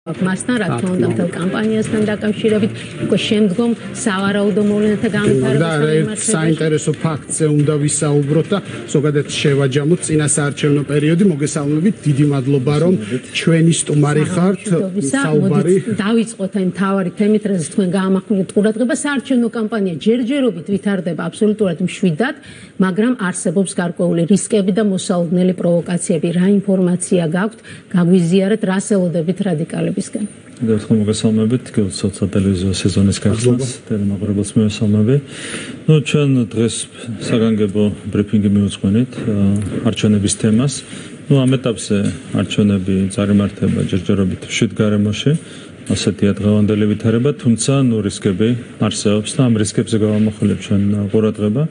მასთან რა თქმა უნდა მთელ კამპანიასთან დაკავშირებით უკვე შემდგომ სავარაუდო მოვლენათა განვითარებასთან მიმართებით საინტერესო ფაქტზე უნდა ვისაუბროთ და ზოგადად შევაჯამოთ წინასაარჩევნო პერიოდი. მოგესალმებით, დიდი მადლობა რომ ჩვენი სტუმარი ხართ. საუბარი დავიწყოთ აი მთავარი თემით, რაც თქვენ გაამახვილეთ ყურადღება. საარჩევნო კამპანია ჯერჯერობით ვითარდება აბსოლუტურად მშვიდად, მაგრამ არსებობს გარკვეული რისკები და მოსალოდნელი პროვოკაციები. რა ინფორმაცია გაქვთ? გაგვიზიარეთ, რას ელოდებით რადიკალებისგან? Dacă მოგესალმებით, გილოცავთ ტელევიზიო სეზონის გახსნას, ტელემოყრებელს მივესალმები. ჩვენ დღეს საგანგებო ბრიფინგი მივუძღვენით არჩევნების თემას. ამ ეტაპზე არჩევნები წარიმართება ჯერჯერობით მშვიდ გარემოში. ასეთია დღევანდელი ვითარება, თუმცა რისკები არსებობს და ამ რისკებზე გავამახვილებ ჩვენ ყურადღება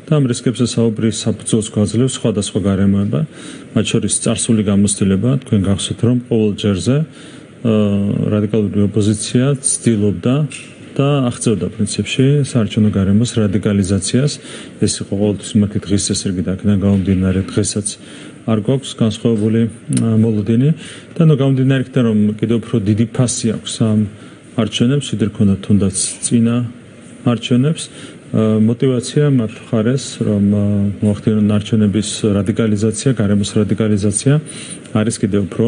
და ამ რისკებზე საუბრის საფუძველს გვაძლევს სხვადასხვა გარემოება, მათ შორის წარსული გამოცდილება. თქვენ გახსოვთ, რომ ყოველ ჯერზე რადიკალური ოპოზიცია ცდილობდა და აღწევდა პრინციპში საარჩევნო გარემოს რადიკალიზაციას. ეს იყო ყოველთვის მათი დღის წესრიგი და აქედან გამომდინარე დღესაც არ გვაქვს განსხვავებული მოლოდინი და გამომდინარე იქიდან რომ კიდევ უფრო დიდი ფასი აქვს ამ არჩევნებს, ვიდრე ქონდა თუნდაც წინა არჩევნებს. мотивация მათ ხარეს რომ მოახდინონ არჩევნების რადიკალიზაცია, გარემოს რადიკალიზაცია არის კიდევ უფრო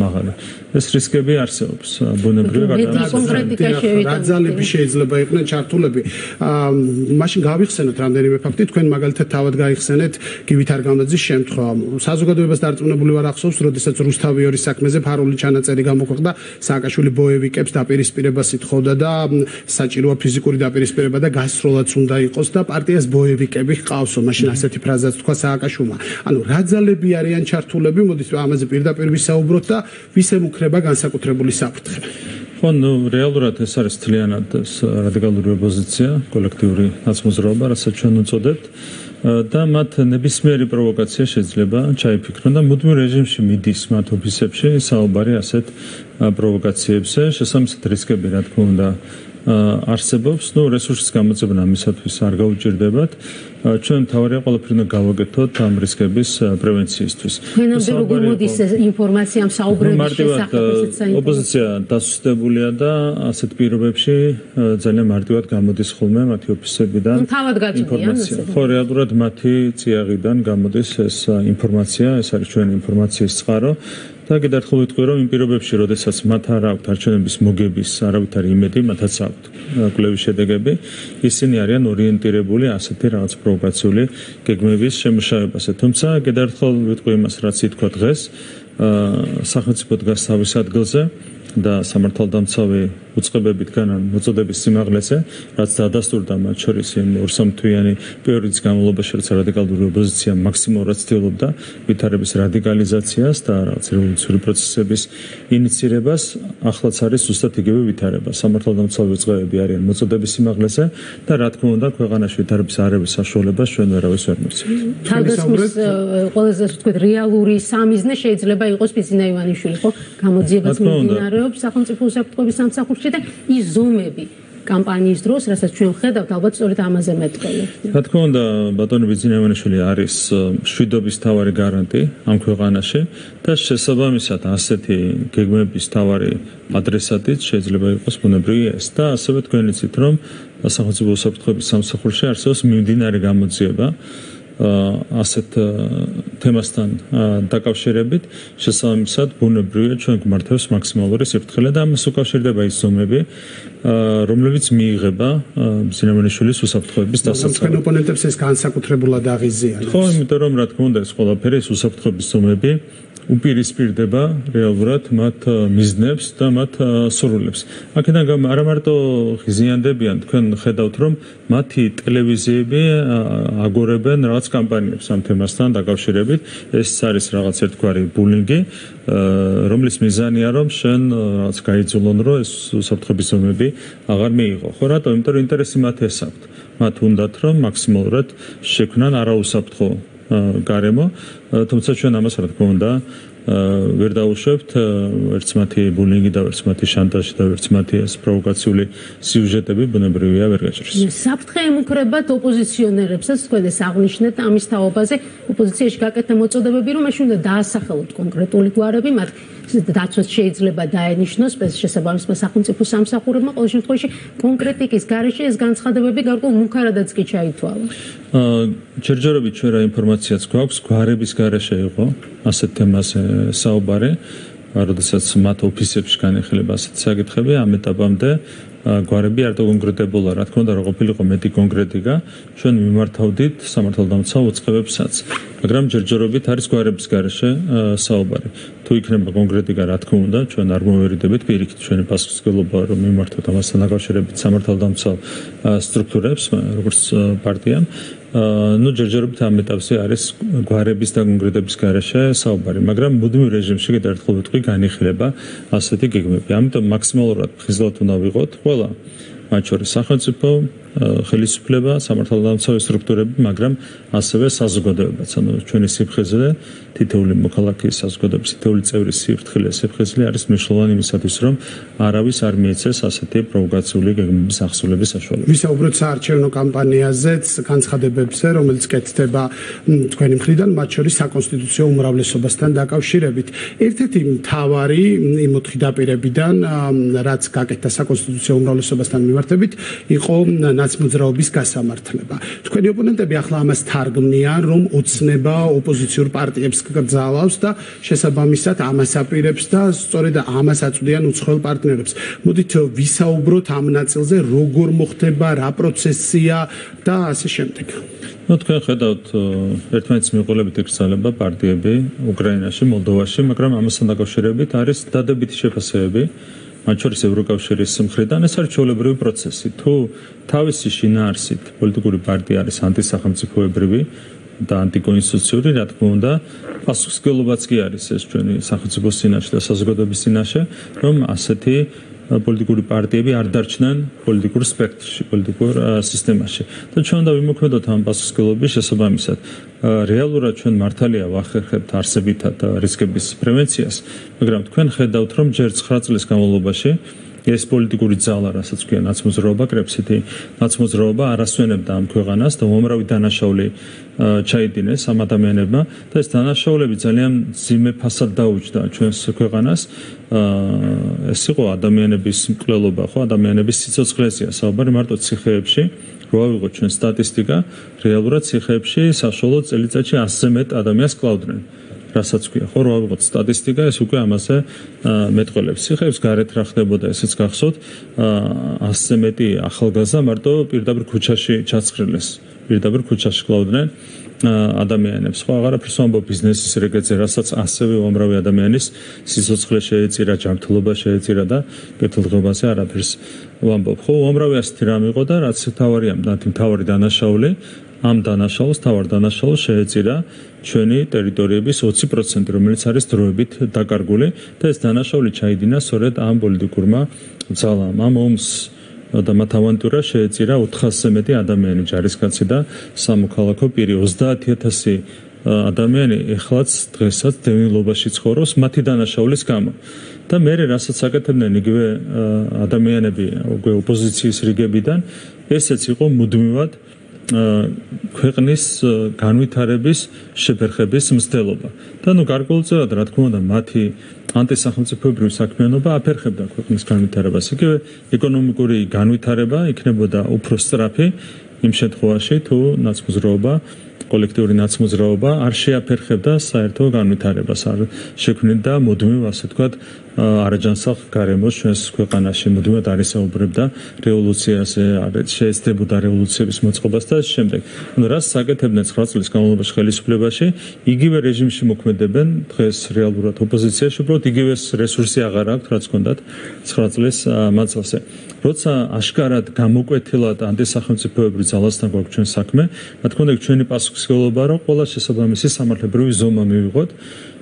მაღალი. ეს რისკები არსებობს. ბუნებრივია რა ძალები შეიძლება იყვნენ ჩართულები. მაშინ გავიხსენოთ რამდენიმე ფაქტი, თქვენ მაგალითად თავად გაიხსენეთ გივითარ გამაძის შემთხვევა. საზოგადოებას დარწმუნებული ვარ ახსოვს, როდესაც რუსთავიორის საქმეზე ფარული ჩანაწერი გამოქვეყნდა, სააკაშვილი ბოევიკებს დაპირისპირებას ითხოვდა და საჭიროა ფიზიკური დაპირისპირება და გასროლაც უნდა იყოს და პარტიას ბოევიკები ჰყავსო. მაშინ ასეთი ფრაზაც თქვა სააკაშვილმა. ანუ რა ძალები არიან ჩართულები, მოდით ამაზე პირდაპირ ვისაუბროთ და ვის ემუქრება განსაკუთრებული საფრთხე. ხო, რეალურად ეს არის მთლიანად რადიკალური ოპოზიცია, კოლექტიური ნაცმოძრაობა, რასაც ჩვენ უწოდებთ და მათ ნებისმიერი პროვოკაცია შეიძლება ჩაიფიქრონ და მუდმივ რეჟიმში მიდის მათ ოფისებში საუბარი ასეთ პროვოკაციებზე. შესაბამისად რისკები, რა თქმა უნდა, არსებობს, რესურსის გამოძებნა ამისათვის არ გაუჭირდებათ. ჩვენ თავარია ყველაფერი უნდა გავაკეთოთ ამ რისკების პრევენციისთვის. ჩვენამდე როგორ მოდის ინფორმაცია ამ საუბრების შესახებ? ოპოზიცია დასუსტებულია და ასეთ პირობებში ძალიან მარტივად გამოდის ხოლმე მათი ოფისებიდან ინფორმაცია. ხო, რეალურად მათი წიაღიდან გამოდის ეს ინფორმაცია, ეს არის ჩვენი ინფორმაციის წყარო. და კიდევ ერთხელ ვიტყვი, რომ იმ პირობებში, როდესაც მათ არ აქვთ არჩევნების მოგების არავითარი იმედი, მათაც აქვთ კვლევის შედეგები, ისინი არიან ორიენტირებული ასეთი რაღაც პროვოკაციული გეგმების შემუშავებაზე. თუმცა კიდევ ერთხელ ვიტყვი იმას, რაც ითქვა დღეს, სახელმწიფო დგას თავის ადგილზე და სამართალდამცავი უწყებებით განან მოწოდების სიმაღლეზე, რაც დადასტურდა მათ შორის იმ ორსამთვიანი პერიოდის განმავლობაში, რაც რადიკალური ოპოზიცია მაქსიმალურად ცდილობდა ვითარების რადიკალიზაციას და რაღაც რევოლუციური პროცესების ინიცირებას, ახლაც არის ზუსტად იგივე ვითარება. სამართალდამცავი უწყებები არიან მოწოდების სიმაღლეზე და რა თქმა უნდა, ქვეყანაში ვითარების არევის საშუალებას ჩვენ ვერავის ვერ მივცემთ. თავდასხმის ყველაზე ვთქვით რეალური სამიზნე შეიძლება იყოს ბიზინა ივანიშვილი, ხო? გამოძიებაც მიმდინარეობს სახელმწიფო უსაფრთხოების სამსახურში და ის ზომები კამპანიის დროს, რასაც ჩვენ ვხედავთ, ალბათ სწორედ ამაზე მეტყველებს. რა თქმა უნდა, ბატონი ბიზინა ივანიშვილი არის მშვიდობის თავარი გარანტი ამ ქვეყანაში და შესაბამისად ასეთი გეგმების თავარი ადრესატიც შეიძლება იყოს ბუნებრივი ეს და ასევე თქვენ იცით, რომ სახელმწიფო უსაფრთხოების სამსახურში არსებობს მიმდინარე გამოძიება ასეთ თემასთან დაკავშირებით, შესაბამისად ბუნებრივია ჩვენ გვმართავს მაქსიმალური სიფრთხილე და ამას უკავშირდება ის ზომები, რომლებიც მიიღება ბიზინა ივანიშვილის უსაფრთხოების დასაცავად. თქვენ ოპონენტებს ეს განსაკუთრებულად აღიზიანებს. ხო, იმიტომ რომ რა თქმა უნდა ეს ყველაფერი ეს უსაფრთხოების ზომები უპირისპირდება რეალურად მათ მიზნებს და მათ სურვილებს. აქედან არა მარტო ღიზიანდებიან, თქვენ ხედავთ, რომ მათი ტელევიზიები აგორებენ რაღაც კამპანიებს ამ თემასთან დაკავშირებით. ეს არის რაღაც ერთგვარი ბულინგი, რომლის მიზანია, რომ შენ რაღაც გაიძულონ, რომ ეს უსაფრთხოების ზომები აღარ მიიღო. ხო, რატო? იმიტომ რომ ინტერესი მათ ეს აქვთ. მათ უნდათ, რომ მაქსიმალურად შექმნან არაუსაფრთხო გარემო, თუმცა ჩვენ ამას რა თქმა უნდა ვერ დაუშვებთ, ვერც მათი ბულინგი და ვერც მათი შანტაჟი და ვერც მათი ეს პროვოკაციული სიუჟეტები ბუნებრივია ვერ გაჭირს. საფრთხე ემუქრებათ ოპოზიციონერებსაც, თქვენ ეს აღნიშნეთ ამის თაობაზე, ოპოზიციაში გაკეთდა მოწოდებები, რომ მაშინ უნდა დაასახელოთ კონკრეტული გვარები, მათ დაცვას შეიძლება დაენიშნოს შესაბამისმა სახელმწიფო სამსახურებმა, ყოველ შემთხვევაში კონკრეტიკის გარეშე ეს განცხადებები გარკვეულ მუქარადაც კი ჩაითვალა. ჯერჯერობით ჩვენ რა ინფორმაციაც გვაქვს, გვარების გარეშე იყო ასეთ თემაზე საუბარი, როდესაც მათ ოფისებში განიხილება ასეთი საკითხები, ამ ეტაპამდე გვარები არ დაკონკრეტებულა, რა თქმა უნდა, რა ყოფილიყო მეტი კონკრეტიკა, ჩვენ მიმართავდით სამართალდამცავ უწყებებსაც, მაგრამ ჯერჯერობით არის გვარების გარეშე საუბარი. თუ იქნება კონკრეტიკა, რა თქმა უნდა, ჩვენ არ მოვერიდებით პირიქით ჩვენი პასუხისმგებლობა, რომ მიმართოთ ამასთან დაკავშირებით სამართალდამცავ სტრუქტურებს, როგორც პარტიამ. ჯერჯერობით ამ ეტაპზე არის გვარების დაკონკრეტების გარეშე საუბარი, მაგრამ მუდმივ რეჟიმში კიდევ ერთხელ ვიტყვი, განიხილება ასეთი გეგმები. ამიტომ მაქსიმალურად ფხიზლად უნდა ვიყოთ ყველა, მათ შორის სახელმწიფო, ხელისუფლება, სამართალდამცავი სტრუქტურები, მაგრამ ასევე საზოგადოებაც. ანუ ჩვენი სიფხიზლე, თითოეული მოქალაქის საზოგადოების თითოეული წევრის სიფხიზლე არის მნიშვნელოვანი იმისათვის, რომ არავის არ მიეცეს ასეთი პროვოკაციული გეგმების აღსრულების საშუალება. ვისაუბროთ საარჩევნო კამპანიაზეც, განცხადებებზე, რომელიც კეთდება თქვენი მხრიდან, მათ შორის საკონსტიტუციო უმრავლესობასთან დაკავშირებით. ერთ-ერთი მთავარი იმ 4 დაპირებიდან, რაც გაკეთდა საკონსტიტუციო უმრავლესობასთან მიმართებით, იყო ნაცმოძრაობის გასამართლება. თქვენი ოპონენტები ახლა ამას თარგმნიან, რომ ოცნება ოპოზიციურ პარტიებს გძალავს და შესაბამისად ამას აპირებს და სწორედ ამას აწვდიან უცხოელ პარტნიორებს. მოდით ვისაუბროთ ამ ნაწილზე, როგორ მოხდება, რა პროცესია და ასე შემდეგ. თქვენ ხედავთ ერთმანეთის მიყოლებით ეკრძალება პარტიები უკრაინაში, მოლდოვაში, მაგრამ ამასთან დაკავშირებით არის დადებითი შეფასებები. მათ შორის ევროკავშირის მხრიდან ეს არის ჩვეულებრივი პროცესი. თუ თავისი შინაარსით პოლიტიკური პარტია არის ანტისახელმწიფოებრივი და ანტიკონსტიტუციური, რა თქმა უნდა, პასუხისმგებლობაც კი არის ეს ჩვენი სახელმწიფოს წინაშე და საზოგადოების წინაშე, რომ ასეთი პოლიტიკური პარტიები არ დარჩნენ პოლიტიკურ სპექტრში, პოლიტიკურ სისტემაში. და ჩვენ უნდა ვიმოქმედოთ ამ პასუხისმგებლობის შესაბამისად. რეალურად ჩვენ მართალია ვახერხებთ არსებითად რისკების პრევენციას, მაგრამ თქვენ ხედავთ, რომ ჯერ 9 წლის განმავლობაში ეს პოლიტიკური ძალა, რასაც ქვია ნაცმოძრაობა, კრეფსიტი, ნაცმოძრაობა არ ასვენებდა ამ ქვეყანას და უამრავი დანაშაული ჩაიდინეს ამ ადამიანებმა და ეს დანაშაულები ძალიან ძიმე ფასად დაუჯდა ჩვენს ქვეყანას. ეს იყო ადამიანების მკვლელობა, ხო, ადამიანების სიცოცხლეზეა საუბარი მარტო ციხეებში. რო ავიღოთ ჩვენ სტატისტიკა, რეალურად ციხეებში საშუალო წელიწადში 100-ზე მეტ ადამიანს კლავდნენ. რასაც ქვია, ხო, რო ავიღოთ სტატისტიკა, ეს უკვე ამაზე მეტყველებს. ციხეებს გარეთ რა ხდებოდა, ესეც გახსოვთ, 100-ზე მეტი ახალგაზრდა მარტო პირდაპირ ქუჩაში ჩაცხრილეს. პირდაპირ ქუჩაში კლავდნენ ადამიანებს. ხო, აღარაფერს ვამბობ ბიზნესის რეგეზე, რასაც ასევე უამრავი ადამიანის სიცოცხლე შეეწირა, ჯანმრთელობა შეეწირა და კეთილდღეობაზე არაფერს ვამბობ. ხო, უამრავი ასეთი რამ იყო და რაც თავარია, მთავარი დანაშაული, ამ დანაშაულს, თავარ დანაშაულს შეეწირა ჩვენი ტერიტორიების 20%, რომელიც არის დროებით დაკარგული და ეს დანაშაული ჩაიდინა სწორედ ამ პოლიტიკურმა ძალამ. ამ ომს და მათ ავანტურა შეეწირა 400-ზე მეტი ადამიანი, ჯარისკაცი და სამოქალაქო პირი, 30,000 ადამიანი ეხლაც დღესაც დევნილობაში ცხოვრობს მათი დანაშაულის გამო. და მე რასაც აკეთებდნენ იგივე ადამიანები უკვე ოპოზიციის რიგებიდან, ესეც იყო მუდმივად ქვეყნის განვითარების შეფერხების მცდელობა. და გარკვეულწილად, რა თქმა უნდა, მათი ანტისახელმწიფოებრივი საქმიანობა აფერხებდა ქვეყნის განვითარებას. იგივე ეკონომიკური განვითარება იქნებოდა უფრო სწრაფი იმ შემთხვევაში, თუ ნაცმოძრაობა, კოლექტიური ნაცმოძრაობა არ შეაფერხებდა საერთო განვითარებას, არ შექმნიდა მუდმივ, ასე ვთქვათ, არაჯანსაღ გარემოს ჩვენს ქვეყანაში, მუდმივად არ ისაუბრებდა რევოლუციაზე, არ შეეცდებოდა რევოლუციების მოწყობას და ამ შემდეგ. რას საკეთებდნენ 9 წლის განმავლობაში ხელისუფლებაში, იგივე რეჟიმში მოქმედებენ დღეს რეალურად ოპოზიციაში, უბრალოდ იგივე რესურსი აღარ აქვთ, რაც ჰქონდათ 9 წლის მანძილზე. როცა აშკარად გამოკვეთილად ანტისახელმწიფოებრივ ძალასთან გვაქვს ჩვენ საქმე, რა თქმა უნდა, ჩვენი პასუხისმგებლობა რომ ყველა შესაბამისი სამართლებრივი ზომა მივიღოთ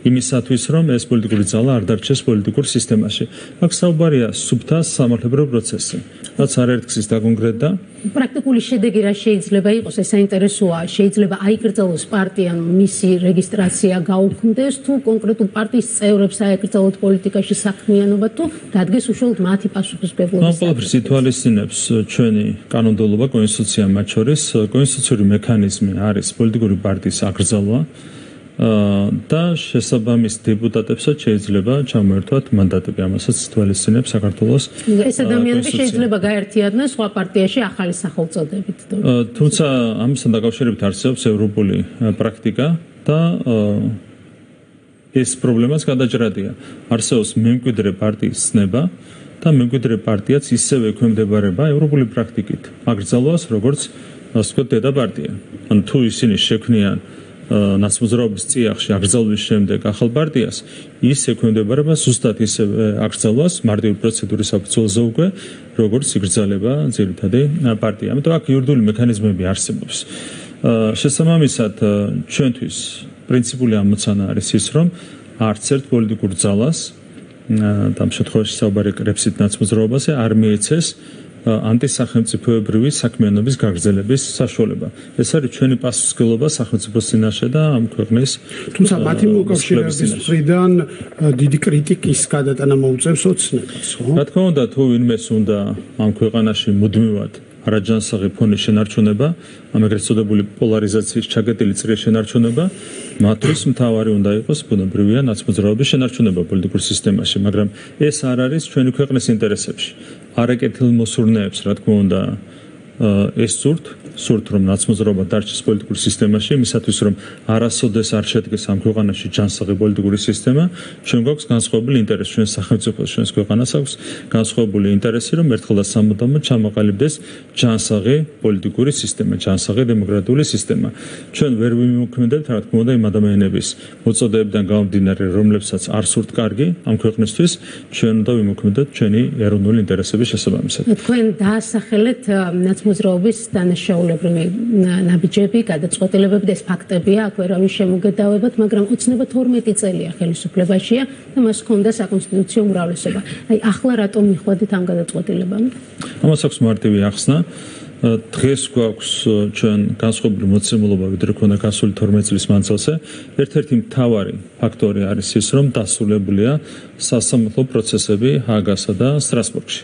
იმისათვის, რომ ეს პოლიტიკური ძალა არ დარჩეს პოლიტიკურ სისტემაში. აქ საუბარია სუფთა სამართლებრივ პროცესზე, რაც არაერთგზის დაკონკრეტდა. პრაქტიკული შედეგი რა შეიძლება იყოს, ეს საინტერესოა. შეიძლება აიკრძალოს პარტია, მისი რეგისტრაცია გაუქმდეს, თუ კონკრეტულ პარტიის წევრებს აეკრძალოთ პოლიტიკაში საქმიანობა, თუ დადგეს უშუალოდ მათი პასუხისმგებლობა. ყველაფერს ითვალისწინებს ჩვენი კანონმდებლობა, კონსტიტუცია მათ შორის. კონსტიტუციური მექანიზმი არის პოლიტიკური პარტიის აკრძალვა. და შესაბამის დეპუტატებსაც შეიძლება ჩამოერთვათ მანდატები, ამასაც თვალისწინებს საქართველოს. ეს ადამიანები შეიძლება გაერთიანდნენ სხვა პარტიაში ახალი სახელწოდებით. თუმცა ამისთან დაკავშირებით არსებობს ევროპული პრაქტიკა და ეს პრობლემაც გადაჭრადია. არსებობს მემკვიდრე პარტიის ცნება და მემკვიდრე პარტიაც ისევე ექვემდებარება ევროპული პრაქტიკით აკრძალვას, როგორც ასე ვთქვათ, დედა პარტია. ან თუ ისინი შექმნიან ნაცმოძრაობის წიაღში აკრძალვის შემდეგ ახალ პარტიას, ის ექვემდებარება ზუსტად ისევე აკრძალვას მარტივი პროცედურის საფუძველზე უკვე, როგორც იკრძალება ძირითადი პარტია. ამიტომ აქ იურიდიული მექანიზმები არსებობს. შესაბამისად, ჩვენთვის პრინციპული ამოცანა არის ის, რომ არც ერთ პოლიტიკურ ძალას და ამ შემთხვევაში საუბარი კრებსით ნაცმოძრაობაზე არ მიეცეს ანტისახელმწიფოებრივი საქმიანობის გაგრძელების საშუალება. ეს არის ჩვენი პასუხისმგებლობა სახელმწიფოს წინაშე და ამ ქვეყნის. თუმცა მათი მოკავშირეების მხრიდან დიდი კრიტიკის გადატანა მოუწევს ოცნებას, ხო? რა თქმა უნდა, თუ ვინმეს უნდა ამ ქვეყანაში მუდმივად არაჯანსაღი ფონის შენარჩუნება, ამ ეგრეთ წოდებული პოლარიზაციის ჩაკეტილი წრე შენარჩუნება, მათთვის მთავარი უნდა იყოს ბუნებრივია ნაცმოძრაობის შენარჩუნება პოლიტიკურ სისტემაში, მაგრამ ეს არ არის ჩვენი ქვეყნის ინტერესებში. არაკეთილმოსურნეებს, რა თქმა უნდა, ეს სურთ რომ ნაცმოძრაობა დარჩეს პოლიტიკურ სისტემაში, იმისათვის რომ არასოდეს არ შედგეს ამ ქვეყანაში ჯანსაღი პოლიტიკური სისტემა, ჩვენ გვაქვს განსხვავებული ინტერესი, ჩვენ სახელმწიფოს, ჩვენს ქვეყანას აქვს განსხვავებული ინტერესი, რომ ერთხელ და სამუდამოდ ჩამოყალიბდეს ჯანსაღი პოლიტიკური სისტემა, ჯანსაღი დემოკრატიული სისტემა. ჩვენ ვერ ვიმოქმედებთ, რა თქმა უნდა, იმ ადამიანების მოწოდებებიდან გამომდინარე, რომლებსაც არ სურთ კარგი ამ ქვეყნისთვის, ჩვენ უნდა ვიმოქმედოთ ჩვენი ეროვნული ინტერესების შესაბამისად. თქვენ დაასახელეთ ნაცმოძრაობის დანაშაულებრივი ნაბიჯები, გადაწყვეტილებები და ეს ფაქტებია, აქ ვერავინ შემოგედავებათ, მაგრამ ოცნება 12 წელია ხელისუფლებაშია და მას ჰქონდა საკონსტიტუციო უმრავლესობა. აი, ახლა რატომ მიხვედით ამ გადაწყვეტილებამ? ამას აქვს მარტივი ახსნა. დღეს გვაქვს ჩვენ განსხვავებული მოცემულობა, ვიდრე ქონდა გასული 12 წლის მანძილზე. ერთ-ერთი მთავარი ფაქტორი არის ის, რომ დასრულებულია სასამართლო პროცესები ჰააგასა და სტრასბურგში.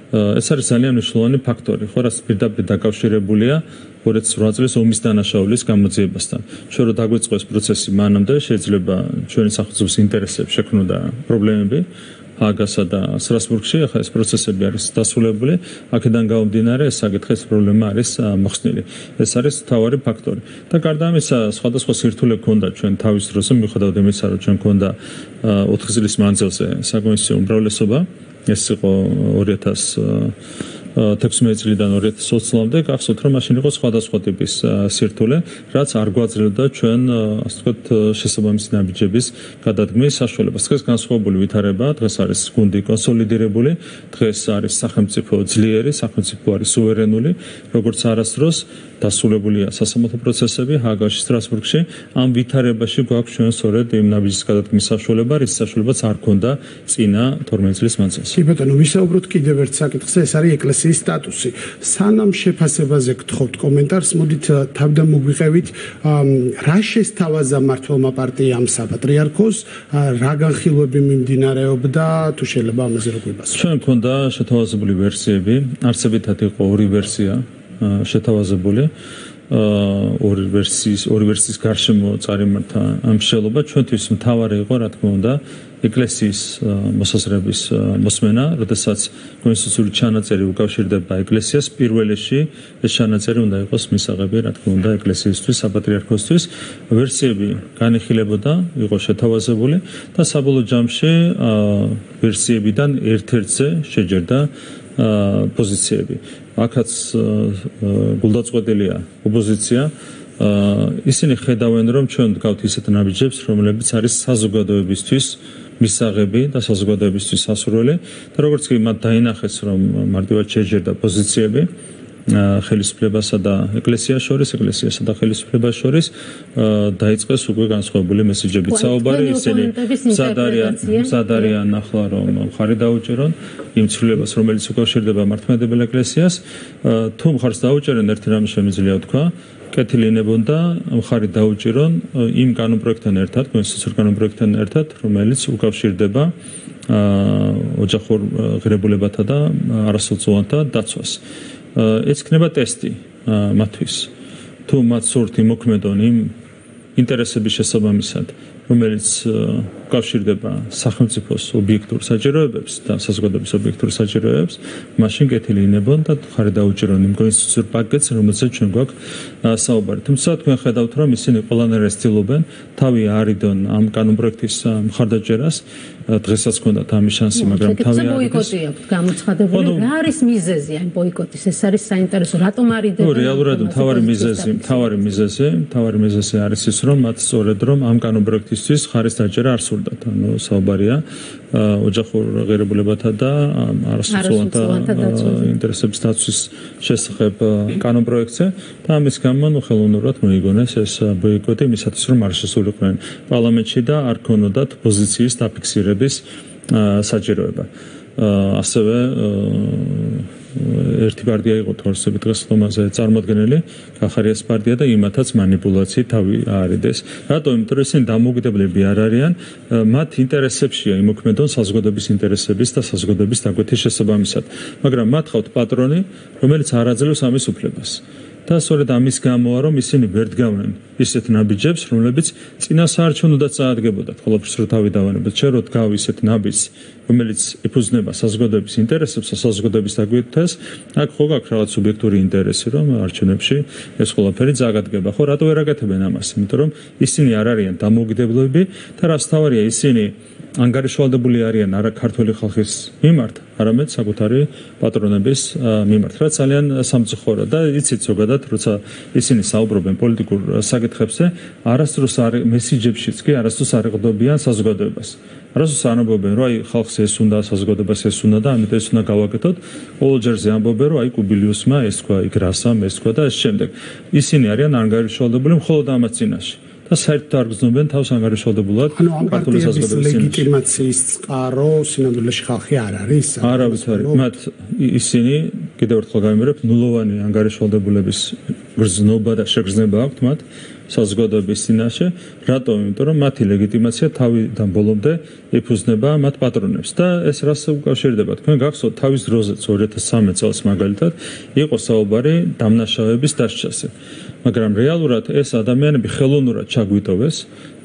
ეს არის ძალიან მნიშვნელოვანი ფაქტორი, ხო, რაც პირდაპირ დაკავშირებულია 2008 წლის ომის დანაშაულის გამოძიებასთან. ჩვენ რო დაგვიწყოს პროცესი მანამდე, შეიძლება ჩვენი სახელმწიფოს ინტერესებს შექმნოდა პრობლემები ჰააგასა და სტრასბურგში, ახლა ეს პროცესები არის დასრულებული, აქედან გამომდინარე ეს საკითხის პრობლემა არის მოხსნილი. ეს არის მთავარი ფაქტორი. და გარდა ამისა, სხვადასხვა სირთულე ჰქონდა ჩვენ თავის დროზე, მიუხედავად იმისა, რომ ჩვენ ჰქონდა 4 წლის მანძილზე საკონსტიტუციო უმრავლესობა. ეს იყო 2016 წლიდან 2020 წლამდე, გახსოვთ რომ მაშინ იყო სხვადასხვა ტიპის სირთულე, რაც არ გვაძლევდა ჩვენ, ასე ვთქვათ, შესაბამისი ნაბიჯების გადადგმის საშუალებას. დღეს განსხვავებული ვითარება, დღეს არის გუნდი კონსოლიდირებული, დღეს არის სახელმწიფო ძლიერი, სახელმწიფო არის სუვერენული, როგორც არასდროს დასრულებულია სასამართლო პროცესები ჰააგაში, სტრასბურგში. ამ ვითარებაში გვაქვს ჩვენ სწორედ იმ ნაბიჯის გადადგმის საშუალება, რის საშუალებაც არ ქონდა წინა 12 წლის მანძილზე. კი ბატონო, ვისაუბროთ კიდევ ერთ საკითხზე, ეს არის ეკლესიის სტატუსი. სანამ შეფასებაზე გთხოვთ კომენტარს, მოდით თავიდან მოგვიყევით, რა შესთავაზა მმართველმა პარტიამ საპატრიარქოს, რა განხილვები მიმდინარეობდა, თუ შეიძლება ამაზე რო გვიბასო. ჩვენ ქონდა შეთავაზებული ვერსიები, არსებითად იყო ორი ვერსია შეთავაზებული. ორი ვერსიის გარშემო წარიმართა ამ მსჯელობა. ჩვენთვის მთავარი იყო, რა თქმა უნდა, ეკლესიის მოსაზრების მოსმენა, როდესაც კონსტიტუციური ჩანაწერი უკავშირდება ეკლესიას, პირველში ეს ჩანაწერი უნდა იყოს მისაღები, რა თქმა უნდა, ეკლესიისთვის, საპატრიარქოსთვის. ვერსიები განიხილებოდა, იყო შეთავაზებული და საბოლოო ჯამში ვერსიებიდან ერთ-ერთზე შეჯერდა პოზიციები. აქაც გულდაწყვეტილია ოპოზიცია. ისინი ხედავენ, რომ ჩვენ ვდგავთ ისეთ ნაბიჯებს, რომლებიც არის საზოგადოებისთვის მისაღები და საზოგადოებისთვის სასურველი და როგორც კი მათ დაინახეს, რომ მარტივად შეჯერდა პოზიციები ხელისუფლებასა და ეკლესიას შორის, ეკლესიასა და ხელისუფლებას შორის, დაიწყეს უკვე განსხვავებული მესიჯებით საუბარი. ისინი მზად არიან ახლა რომ მხარი დაუჭერონ იმ ცვლილებას, რომელიც უკავშირდება მართლმადიდებელ ეკლესიას. თუ მხარს დაუჭერენ, ერთი რამე შემიძლია ვთქვა, კეთილინებონ და მხარი დაუჭირონ იმ კანონპროექტთან ერთად, კონსტიტუციურ კანონპროექტთან ერთად, რომელიც უკავშირდება ოჯახურ ღირებულებათა და არასოციალურთა დაცვას. ეს იქნება ტესტი მათთვის. თუ მათ სურთ იმოქმედონ ინტერესების შესაბამისად, რომელიც უკავშირდება სახელმწიფოს ობიექტურ საჭიროებებს და საზოგადოების ობიექტურ საჭიროებებს, მაშინ კეთილი იქნებოდა და ხარი დაუჭირონ იმ კონსტიტუციურ პაკეტს, რომელზეც ჩვენ გვაქვს საუბარი. თუმცა თქვენ ხედავთ, რომ ისინი ყველანაირად ცდილობენ თავი არიდონ ამ კანონპროექტის მხარდაჭერას. დღესაც ჰქონდათ ამის შანსი, მაგრამ თავი არ ბოიკოტი აქვს გამოცხადებული. რა არის მიზეზი ამ ბოიკოტის? ეს არის საინტერესო. რატომ არიდება? რეალურად მთავარი მიზეზი არის ის, რომ მათ სწორედ რომ ამ კანონპროექტისთვის ხარის დაჭერა არ სურდათ. ანუ საუბარია ოჯახურ ღირებულებათა და არასოციალურთა ინტერესების დაცვის შესახებ კანონპროექტზე და ამის გამო ხელოვნურად მოიგონეს ეს ბოიკოტი იმისათვის, რომ არ შესულიყვნენ პარლამენტში და არ ქონოდათ პოზიციის დაფიქსირების საჭიროება. ასევე ერთი პარტია იყო თორსებით დღეს ხომაზე წარმოადგენელი, კახარიას პარტია და იმათაც манипуляციით თავი აარიდეს. რატომ? იმიტომ რომ ისინი დამოუკიდებლები არ არიან, მათ ინტერესებშია იმოქმედონ საზოგადოების ინტერესების და საზოგადოების დაკვეთის შესაბამისად. მაგრამ მათ ხავთ პატრონი, რომელიც არ აძლევს ამის უფლებას. და სწორედ ამის გამოა რომ ისინი ვერ დგავენ ისეთ ნაბიჯებს, რომლებიც წინა საარჩევნოდაც წაადგებოდათ, ხოლმე რო თავი დავანებოთ, შენ რო დგავ ისეთ ნაბიჯს, რომელიც ეფუძნება საზოგადოების ინტერესებს, საზოგადოების დაკვეთას, აქ ხო გაქვს რაღაც სუბიექტური ინტერესი, რომ არჩევნებში ეს ყველაფერი წაგადგება. ხო, რატო ვერ აკეთებენ ამას? იმიტომ რომ ისინი არ არიან დამოუკიდებლები და რაც თავარია, ისინი ანგარიშვალდებული არიან არა ქართული ხალხის მიმართ, არამედ საკუთარი პატრონების მიმართ. რაც ძალიან სამწუხაროა და იცით ზოგადად, როცა ისინი საუბრობენ პოლიტიკურ საკითხებზე, არასდროს მესიჯებშიც კი არასდროს არ ეყრდნობიან საზოგადოებას. არასდროს არ ამბობენ, რომ აი ხალხს ეს უნდა, საზოგადოებას ეს უნდა და ამიტომ ეს უნდა გავაკეთოთ. ყოველჯერზე ამბობენ, რომ აი კუბილიუსმა ეს თქვა, იქ რასამ ეს თქვა და ამ შემდეგ. ისინი არიან ანგარიშვალდებული მხოლოდ ამას წინაშე. და საერთოდ არ გრძნობენ თავს ანგარიშვალდებულად ქართული საზოგადოების ლეგიტიმაციის წყარო სინამდვილეში ხალხი არ არის. არავის არ არის. მათ ისინი კიდევ ერთხელ გამიმერებ ნულოვანი ანგარიშვალდებულების გრძნობა და შეგრძნება აქვთ მათ საზოგადოების წინაშე. რატომ? იმიტომ რომ მათი ლეგიტიმაცია თავიდან ბოლომდე ეფუძნება მათ პატრონებს და ეს რას უკავშირდება? თქვენ გახსოვთ თავის დროზეც 2013 წელს მაგალითად იყო საუბარი დამნაშავეების დასჯაზე. მაგრამ რეალურად ეს ადამიანები ხელოვნურად ჩაგვიტოვეს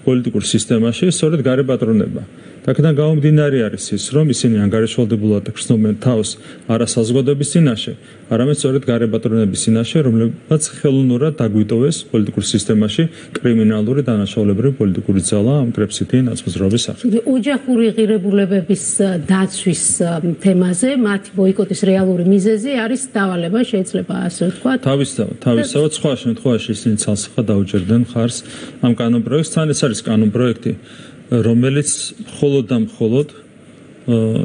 პოლიტიკურ სისტემაში სწორედ გარე პატრონებმა. აქედან გამომდინარე არის ის, რომ ისინი ანგარიშვალდებულად გრძნობენ თავს არა საზოგადოების წინაშე, არამედ სწორედ გარე პატრონების წინაშე, რომლებმაც ხელოვნურად დაგვიტოვეს პოლიტიკურ სისტემაში კრიმინალური დანაშაულებრივი პოლიტიკური ძალა ამ კრებსითი ნაცმოძრაობის სახით. ოჯახური ღირებულებების დაცვის თემაზე მათი ბოიკოტის რეალური მიზეზი არის დავალება, შეიძლება ასე ვთქვათ. თავისთავად სხვა შემთხვევაში ისინი ცალსახად დაუჭერდნენ მხარს ამ კანონპროექტს. თან ეს არის კანონპროექტი, რომელიც მხოლოდ და მხოლოდ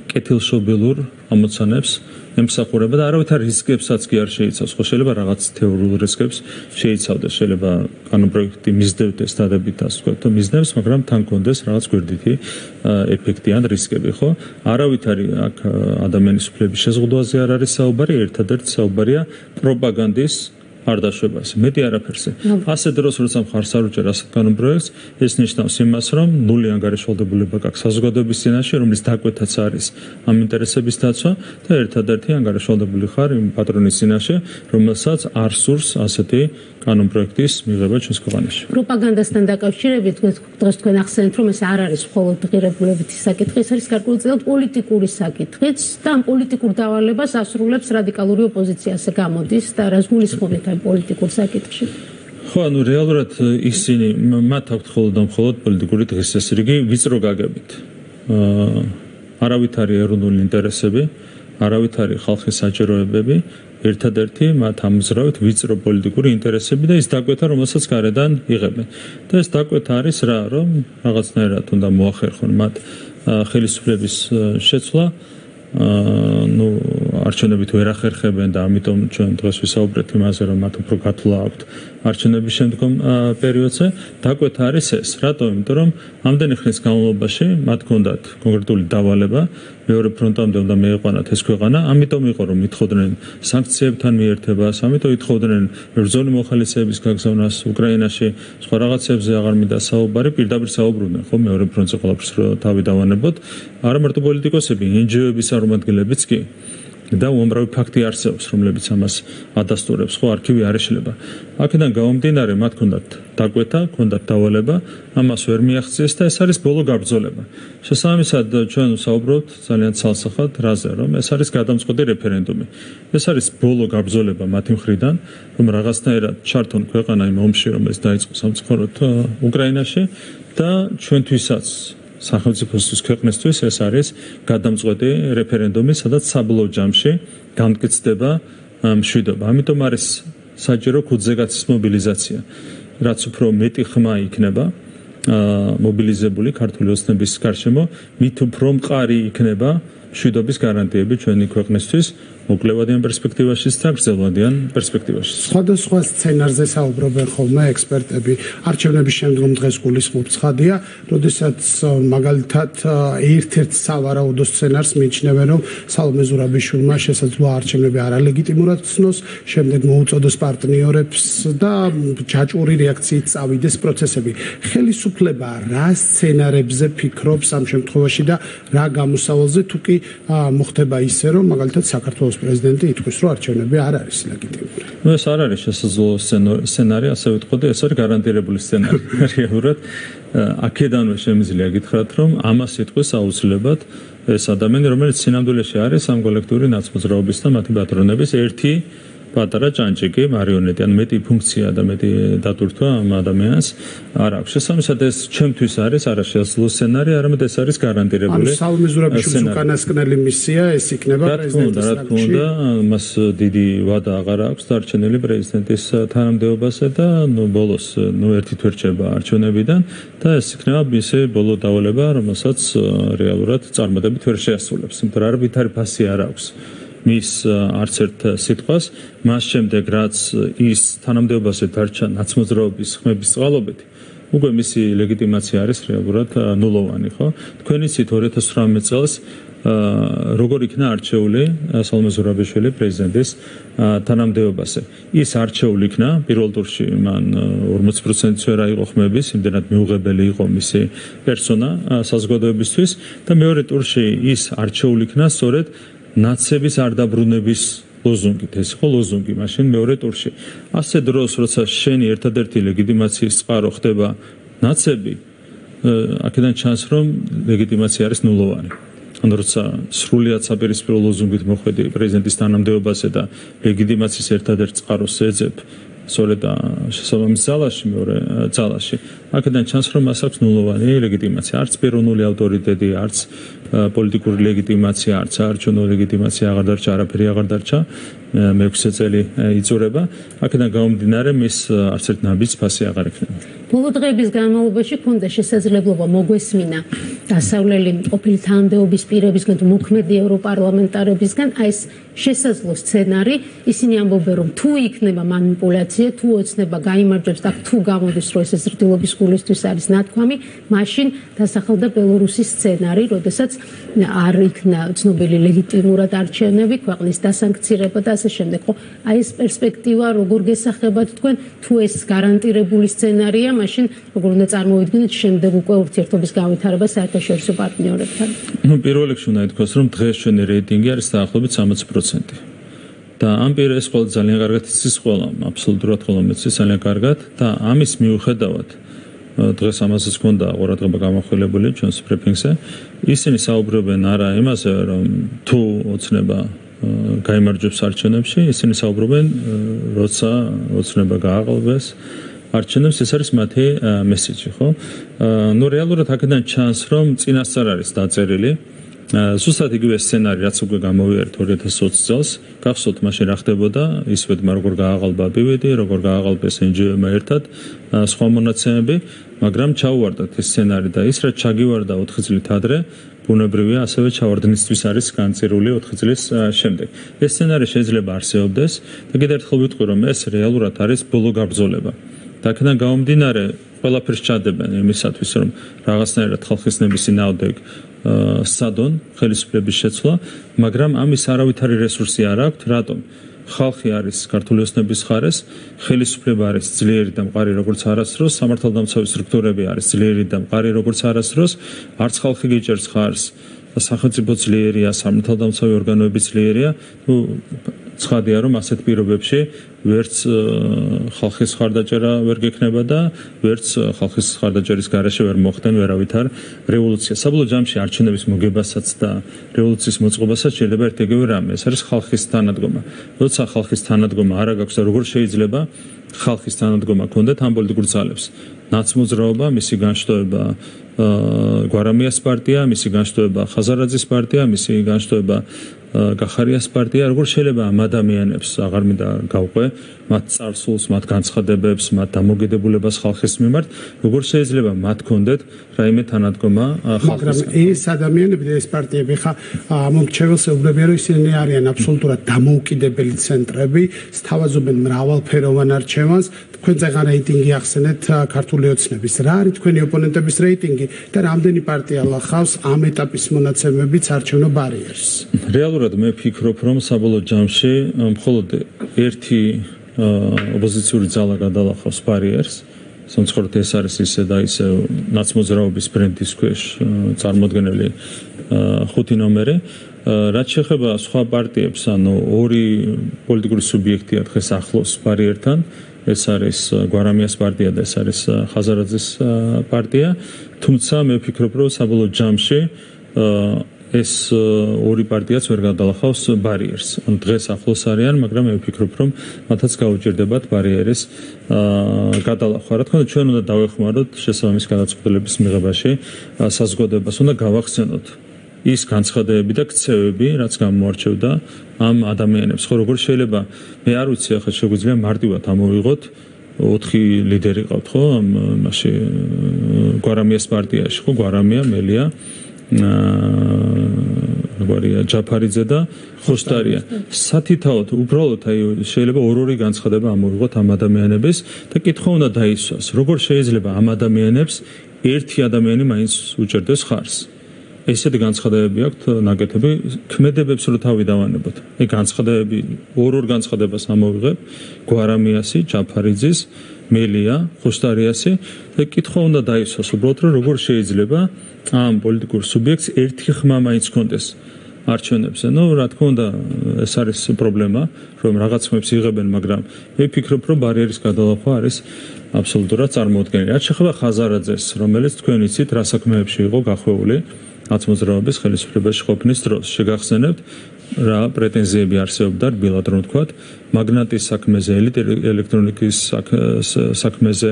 კეთილშობილურ ამოცანებს ემსახურება და არავითარ რისკებსაც კი არ შეიცავს. ხო, შეიძლება რაღაც თეორიულ რისკებს შეიცავდეს, შეიძლება კანონპროექტი მისდევდეს დადებითას, ვთქვათ, მისდევს, მაგრამ თან კონდეს რაღაც გვერდითი ეფექტი ან რისკები, ხო? არავითარი აქ ადამიანის უფლების შეზღუდვაზე არ არის საუბარი, ერთადერთი საუბარია პროპაგანდის არ დაშვებას, მეტი არაფერზე. ასე დროს, როცა მხარს არ უჭერ ასეთ კანონპროექტს, ეს ნიშნავს იმას, რომ ნული ანგარიშვალდებულება გაქვს საზოგადოების წინაშე, რომლის დაკვეთაც არის ამ ინტერესების დაცვა და ერთადერთი ანგარიშვალდებული ხარ იმ პატრონის წინაშე, რომელსაც არ სურს ასეთი კანონპროექტის მიღება ჩვენს ქვეყანაში. პროპაგანდასთან დაკავშირებით დღეს თქვენ ახსენეთ, რომ ეს არ არის მხოლოდ ღირებულებითი საკითხი, ეს არის გარკვეულწილად პოლიტიკური საკითხიც და ამ პოლიტიკურ დავალებას ასრულებს რადიკალური ოპოზიცია, ასე გამოდის და რას გულისხმობთ ამ პოლიტიკურ საკითხში? ხო, ანუ რეალურად ისინი მათ აქვთ მხოლოდ და მხოლოდ პოლიტიკური დღესასრიგი ვიწრო გაგებით. არავითარი ეროვნული ინტერესები, არავითარი ხალხის საჭიროებები, ერთადერთი მათ ამზრავით ვიწრო პოლიტიკური ინტერესები და ის დაკვეთა, რომელსაც გარედან იღებენ. და ეს დაკვეთა არის რა, რომ რაღაცნაირად უნდა მოახერხონ მათ ხელისუფლების შეცვლა. არჩევნებით ვერ ახერხებენ და ამიტომ ჩვენ დღეს ვისაუბრეთ იმაზე, რომ მათ უფრო გათვლა აქვთ არჩევნების შემდგომ პერიოდზე. დაკვეთა არის ეს. რატომ? იმიტომ რომ ამდენი ხნის განმავლობაში მათ ჰქონდათ კონკრეტული დავალება, მეორე ფრონტამდე უნდა მეეყვანათ ეს ქვეყანა, ამიტომ იყო რომ ითხოვდნენ სანქციებთან მიერთებას, ამიტომ ითხოვდნენ ბრძოლის მოხალისეების გაგზავნას უკრაინაში, სხვა რაღაცებზე აღარ მინდა საუბარი, პირდაპირ საუბრობდნენ, ხო, მეორე ფრონტზე ყველაფერს თავი დავანებოთ. არა მარტო პოლიტიკოსები, NGO-ების წარმომადგენლებიც კი. და უამრავი ფაქტი არსებობს, რომლებიც ამას ადასტურებს, ხო, არქივი არ ეშლება. აქედან გამომდინარე, მათ ჰქონდათ დაკვეთა, ჰქონდათ დავალება, ამას ვერ მიაღწიეს და ეს არის ბოლო გაბრძოლება. შესაბამისად, ჩვენ ვსაუბრობთ ძალიან ცალსახად რაზე, რომ ეს არის გადამწყვეტი რეფერენდუმი. ეს არის ბოლო გაბრძოლება მათი მხრიდან, რომ რაღაცნაირად ჩართონ ქვეყანა იმ ომში, რომელიც დაიწყო სამწუხაროდ უკრაინაში და ჩვენთვისაც სახელმწიფოსთვის ქვეყნისთვის ეს არის გადამწყვეტი რეფერენდუმი, სადაც საბოლოო ჯამში განმტკიცდება მშვიდობა. ამიტომ არის საჭირო ქუძეგაცის მობილიზაცია. რაც უფრო მეტი ხმა იქნება მობილიზებული ქართული ოცნების გარშემო, მით უფრო მყარი იქნება მშვიდობის გარანტიები ჩვენი ქვეყნისთვის, მოკლევადიან პერსპექტივაში და გრძელვადიან პერსპექტივაში. სხვადასხვა სცენარზე საუბრობენ ხოლმე ექსპერტები. არჩევნების შემდგომ დღეს გულისხმობ ცხადია, როდესაც მაგალითად ერთ-ერთ სავარაუდო სცენარს მიიჩნევენ, რომ სალომე ზურაბიშვილმა შესაძლოა არჩევნები არალეგიტიმურად ცნოს, შემდეგ მოუწოდოს პარტნიორებს და ჯაჭვური რეაქციით წავიდეს პროცესები. ხელისუფლება რა სცენარებზე ფიქრობს ამ შემთხვევაში და რა გამოსავალზე თუ კი მოხდება ისე, რომ მაგალითად საქართველოს პრეზიდენტი ითქვის, რომ არჩევნები არ არის ლეგიტიმური. ეს არ არის შესაძლო სცენარი, ასე ვიტყოდი, ეს არის გარანტირებული სცენარი. რეალურად აქედანვე შემიძლია გითხრათ, რომ ამას იტყვის აუცილებლად ეს ადამიანი, რომელიც სინამდვილეში არის ამ კოლექტიური ნაცმოძრაობის და მათი პატრონების ერთი პატარა ჭანჭიკი, მარიონეტი, ან მეტი ფუნქცია და მეტი დატვირთვა ამ ადამიანს არ აქვს. შესაბამისად, ეს ჩემთვის არის არა შესაძლო სცენარი, არამედ ეს არის გარანტირებული. ანუ სალომე ზურაბიშვილის უკანასკნელი მისია ეს იქნება პრეზიდენტის რაკში. მას დიდი ვადა აღარ აქვს დარჩენილი პრეზიდენტის თანამდებობაზე და ბოლოს ერთი თვე რჩება არჩევნებიდან და ეს იქნება მისი ბოლო დავალება, რომელსაც რეალურად წარმატებით ვერ შეასრულებს. იმიტომ რომ არბიტარი ფასი არ აქვს. მის არც ერთ სიტყვას, მას შემდეგ რაც ის თანამდებობაზე დარჩა ნაცმოძრაობის ხმების წყალობით, უკვე მისი ლეგიტიმაცია არის რეალურად ნულოვანი, ხო? თქვენ იცით 2018 წელს როგორ იქნა არჩეული სალომე ზურაბიშვილი პრეზიდენტის თანამდებობაზე. ის არჩეული იქნა პირველ ტურში, მან 40%-ს ვერ აიღო ხმების, იმდენად მიუღებელი იყო მისი პერსონა საზოგადოებისთვის და მეორე ტურში ის არჩეული იქნა სწორედ ნაცების არ დაბრუნების ლოზუნგით, ეს იყო ლოზუნგი მაშინ მეორე ტურში. ასე დროს, როცა შენი ერთადერთი ლეგიტიმაციის წყარო ხდება ნაცები, აქედან ჩანს, რომ ლეგიტიმაცია არის ნულოვანი. ანუ როცა სრულიად საპირისპირო ლოზუნგით მოხვედი პრეზიდენტის თანამდებობაზე და ლეგიტიმაციის ერთადერთ წყაროს ეძებ, სწორედ შესაბამის ძალაში, მეორე ძალაში, აქედან ჩანს, რომ მას აქვს ნულოვანი ლეგიტიმაცია. არც პიროვნული ავტორიტეტი, არც პოლიტიკური ლეგიტიმაცია, არც საარჩევნო ლეგიტიმაცია აღარ დარჩა, არაფერი აღარ დარჩა. მე-6 წელი იწურება. აქედან გამომდინარე, მის არც ერთ ნაბიჯს ფასი აღარ ექნება. ბოლო დღეების განმავლობაში ქონდა შესაძლებლობა მოგვესმინა დასავლელი ყოფილი თანამდებობის პირებისგან თუ მოქმედი ევროპარლამენტარებისგან აი ეს შესაძლო სცენარი, ისინი ამბობენ, რომ თუ იქნება манипуляცია, თუ ოცნება გაიმარჯვებს და თუ გამოდის, რომ ეს ზრდილობის გულისთვის არის ნათქვამი, მაშინ დასახელდა ბელორუსის სცენარი, როდესაც არ იქნა ცნობილი ლეგიტიმურად არჩევნები, ქვეყნის დასანქცირება და ასე შემდეგ. ხო, აი ეს პერსპექტივა როგორ გესახებათ თქვენ, თუ ეს გარანტირებული სცენარია, მაშინ როგორ უნდა წარმოვიდგინოთ შემდეგ უკვე ურთიერთობის განვითარება საერთაშორისო პარტნიორებთან? პირველ რიგში უნდა ითქვას, რომ დღეს ჩვენი რეიტინგი არის დაახლოებით 60%. და ამ პირას ყველა ძალიან კარგად იცის ყველა, აბსოლუტურად ყველა იცის ძალიან კარგად და ამის მიუხედავად დღეს ამასაც ჰქონდა ყურადღება გამახვილებული ჩვენს ბრიფინგზე. ისინი საუბრობენ არა იმაზე, რომ თუ ოცნება გაიმარჯვებს არჩევნებში, ისინი საუბრობენ, როცა ოცნება გააყალბეს არჩევნებს, ეს არის მათი მესიჯი, ხო? ნუ რეალურად აქედან ჩანს, რომ წინასწარ არის დაწერილი ზუსტად იგივე სცენარი, რაც უკვე გამოვიარეთ 2020 წელს, გახსოვთ მაშინ რა ხდებოდა, ისვედმა როგორ გააყალბა ბივიდი, როგორ გააყალბეს NGO-მა ერთად, სხვა მონაცემები, მაგრამ ჩაუვარდათ ეს სცენარი და ის რაც ჩაგივარდა 4 წლით ადრე, ბუნებრივია, ასევე ჩავარდნისთვის არის განწირული 4 წლის შემდეგ. ეს სცენარი შეიძლება არსებობდეს და კიდევ ერთხელ ვიტყვი, რომ ეს რეალურად არის ბოლო გაბრძოლება. და აქედან გამომდინარე, ყველაფერს ჩადებენ იმისათვის, რომ რაღაცნაირად ხალხის ნების წინააღმდეგ სადონ ხელისუფლების შეცვლა, მაგრამ ამის არავითარი რესურსი არ აქვს, რატომ? ხალხი არის ქართული ოცნების მხარეს, ხელისუფლება არის ძლიერი და მყარი როგორც არასდროს, სამართალდამცავი სტრუქტურები არის ძლიერი და მყარი როგორც არასდროს, არც ხალხი გიჭერს ხარს სახელმწიფო ძლიერია, სამართალდამცავი ორგანოები ძლიერია, თუ ცხადია რომ ასეთ პირობებში ვერც ხალხის ხარდაჭერა ვერ გექნება და ვერც ხალხის ხარდაჭერის გარეშე ვერ მოხდენ ვერავითარ რევოლუცია. საბოლოო ჯამში არჩევნების მოგებასაც და რევოლუციის მოწყობასაც შეიძლება ერთ-ეგივე რამე, ეს არის ხალხის თანადგომა. როცა ხალხის თანადგომა არ აქვს და როგორ შეიძლება ხალხის თანადგომა ქონდეთ ამ პოლიტიკურ ძალებს? ნაცმოძრაობა, მისი განშტოება გვარამიას პარტია, მისი განშტოება ხაზარაძის პარტია, მისი განშტოება გახარიას პარტია, როგორ შეიძლება ამ ადამიანებს აღარ მინდა გავყვე, მათ წარსულს, მათ განცხადებებს, მათ დამოკიდებულებას ხალხის მიმართ, როგორ შეიძლება მათ ქონდეთ რაიმე თანადგომა ხალხის. მაგრამ ეს ადამიანები და ეს პარტიები ხა მომრჩეველს ეუბნებიან, რომ ისინი არიან აბსოლუტურად დამოუკიდებელი ცენტრები, სთავაზობენ მრავალფეროვან არჩევანს. თქვენ წეგან რეიტინგი ახსენეთ ქართული ოცნების. რა არის თქვენი ოპონენტების რეიტინგი და რამდენი პარტია ლახავს ამ ეტაპის მონაცემებით საარჩევნო ბარიერს? რეალურად მე ვფიქრობ, რომ საბოლოო ჯამში მხოლოდ ერთი ოპოზიციური ძალა გადალახავს ბარიერს. სამწუხაროდ ეს არის ისე და ისე ნაცმოძრაობის ბრენდის ქვეშ წარმოდგენილი 5 ნომერი. რაც შეეხება სხვა პარტიებს, ანუ ორი პოლიტიკური სუბიექტია დღეს ახლოს ბარიერთან. ეს არის გვარამიას პარტია და ეს არის ხაზარაძის პარტია. თუმცა მე ვფიქრობ, რომ საბოლოო ჯამში ეს ორი პარტიაც ვერ გადალახავს ბარიერს. ანუ დღეს ახლოს არიან, მაგრამ მე ვფიქრობ, რომ მათაც გაუჭირდებათ ბარიერის გადალახვა. რა თქმა უნდა, ჩვენ უნდა დავეხმაროთ შესაბამის გადაწყვეტილების მიღებაში საზოგადოებას, უნდა გავახსენოთ ის განცხადებები და ქცევები, რაც გამოარჩევდა ამ ადამიანებს. ხო, როგორ შეიძლება მე არ ვიცი, ახლა შეგვიძლია მარტივად ამოვიღოთ 4 ლიდერი ყავთ, ხო, მაშინ გვარამიას პარტიაში, ხო, გვარამია, მელია, როგორია ჯაფარიძე და ხოსტარია. სათითაოდ უბრალოდ აი შეიძლება ორი განცხადება ამოვიღოთ ამ ადამიანების და კითხვა უნდა დაისვას, როგორ შეიძლება ამ ადამიანებს ერთი ადამიანი მაინც უჭერდეს ხარს. ესეთი განცხადებები აქვთ ნაკეთები, ქმედებებს რო თავი დავანებოთ. აი განცხადებები, ორ განცხადებას ამოვიღებ, გვარამიასი, ჯაფარიძის, მელია, ხოსტარიასი და კითხვა უნდა დაისვას უბრალოდ რომ როგორ შეიძლება ამ პოლიტიკურ სუბიექტს ერთი ხმა მაინც კონდეს არჩევნებზე. ნუ რა თქმა უნდა ეს არის პრობლემა, რომ რაღაც ხმებს იღებენ, მაგრამ მე ვფიქრობ, რომ ბარიერის გადალახვა არის აბსოლუტურად წარმოუდგენელი. რაც შეეხება ხაზარაძეს, რომელიც თქვენ იცით რა საქმეებში იყო გახვეული ნაცმოძრაობის ხელისუფლებაში ყოფნის დროს. შეგახსენებთ რა პრეტენზიები არსებობდა რბილად რომ ვთქვათ მაგნატის საქმეზე, ელექტრონიკის საქმეზე,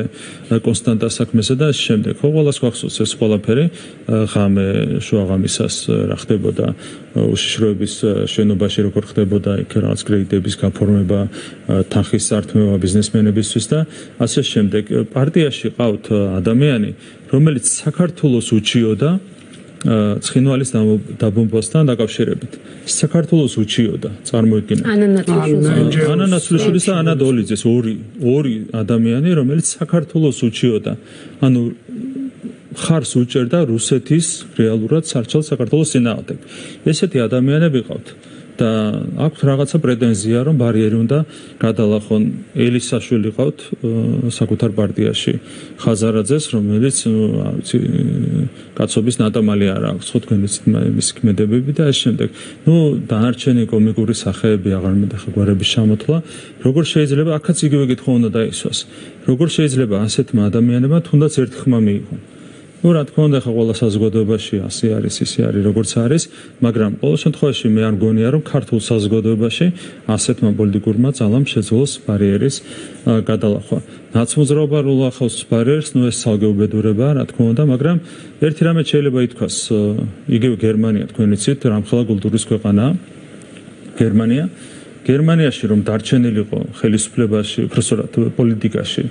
კონსტანტას საქმეზე და შემდეგ. ხო, ყველას გვახსოვს ეს ყველაფერი ღამე შუაღამისას რა ხდებოდა უშიშროების შენობაში, როგორ ხდებოდა იქ რაღაც კრედიტების გაფორმება, თანხის წართმევა ბიზნესმენებისთვის და ასე შემდეგ. პარტიაში ყავთ ადამიანი, რომელიც საქართველოს უჩიოდა ცხინვალის დაბომბვასთან დაკავშირებით. საქართველოს უჩიოდა, წარმოიდგინეთ. ანა ნაცვლიშვილის და ანა დოლიძეს ორი ადამიანი, რომელიც საქართველოს უჩიოდა. ანუ ხარს უჭერდა რუსეთის რეალურად სარჩელ საქართველოს წინააღმდეგ. ესეთი ადამიანები ყავთ. და აქვს რაღაცა პრეტენზია, რომ ბარიერი უნდა გადალახონ. ელისაშვილი ყავთ საკუთარ პარტიაში. ხაზარაძეს, რომელიც კაცობის ნატამალი არ აქვს, ხო თქვენ იცით მის ქმედებები და ეს შემდეგ. ნუ დანარჩენი კომიკური სახეები აღარ მინდა ხგვარების ჩამოთვლა. როგორ შეიძლება აქაც იგივე კითხვა უნდა დაისვას. როგორ შეიძლება ასეთმა ადამიანებმა თუნდაც ერთი ხმა მიიღონ. ნუ რა თქმა უნდა, ხა ყველა საზოგადოებაში ასე არის, ისე არის, როგორც არის, მაგრამ ყოველ შემთხვევაში მე არ მგონია, რომ ქართულ საზოგადოებაში ასეთმა პოლიტიკურმა ძალამ შეძლოს ბარიერის გადალახვა. ნაცმოძრაობა რო ახავს ბარიერს, ნუ ეს სალგე უბედურებაა, რა თქმა უნდა, მაგრამ ერთი რამე შეიძლება ითქვას, იგივე გერმანია, თქვენ იცით, რამხელა კულტურის ქვეყანაა გერმანია. გერმანიაში რომ დარჩენილიყო ხელისუფლებაში, უბრალოდ პოლიტიკაში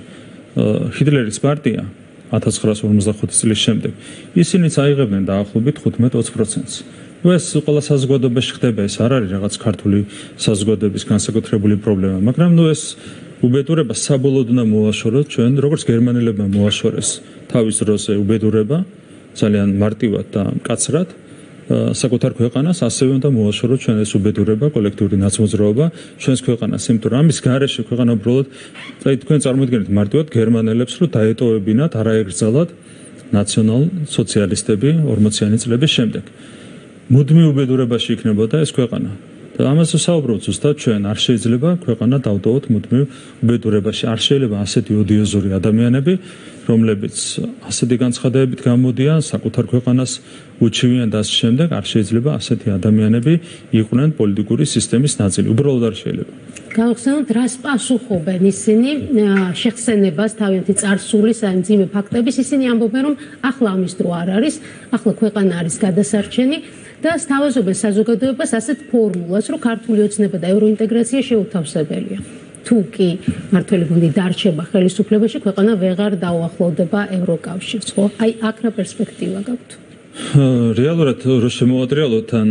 ჰიტლერის პარტია 1945 წლის შემდეგ ისინიც აიღებდნენ დაახლოებით 15-20%-ს. ნუ ეს ყველა საზოგადოებაში ხდება, ეს არ არის რაღაც ქართული საზოგადოების განსაკუთრებული პრობლემა, მაგრამ ნუ ეს უბედურება საბოლოოდ უნდა მოვაშოროთ ჩვენ, როგორც გერმანელებმა მოაშორეს თავის დროზე უბედურება ძალიან მარტივად და მკაცრად საკუთარ ქვეყანას, ასევე უნდა მოვაშოროთ ჩვენ ეს უბედურება, კოლექტიური ნაცმოძრაობა ჩვენს ქვეყანას, იმიტომ რომ ამის გარეშე ქვეყანა უბრალოდ თქვენ წარმოიდგინეთ მარტივად გერმანელებს, რომ დაეტოვებინათ, არაეგრძალათ ნაციონალ-სოციალისტები 40-იანი წლების შემდეგ. მუდმივ უბედურებაში იქნებოდა ეს ქვეყანა. და ამას ვსაუბრობთ ზუსტად ჩვენ არ შეიძლება ქვეყანა დავტოვოთ მუდმივ უბედურებაში. არ შეიძლება ასეთი ოდიოზური ადამიანები, რომლებიც ასეთი განცხადებებით გამოდიან, საკუთარ ქვეყანას უჩივიან და ასე შემდეგ, არ შეიძლება ასეთი ადამიანები იყვნენ პოლიტიკური სისტემის ნაწილი. უბრალოდ არ შეიძლება. გავხსენოთ, რას პასუხობენ ისინი შეხსენებას თავიანთი წარსული სამძიმე ფაქტების. ისინი ამბობენ, რომ ახლა ამის დრო არ არის, ახლა ქვეყანა არის გადასარჩენი და სთავაზობენ საზოგადოებას ასეთ ფორმულას, რომ ქართული ოცნება და ევროინტეგრაცია შეუთავსებელია. თუ კი მართველი გუნდი დარჩება ხელისუფლებაში, ქვეყანა ვეღარ დაუახლოვდება ევროკავშირს, ხო? აი აქ რა პერსპექტივა გაქვთ? რეალურად რო შემოვატრიალოთ ან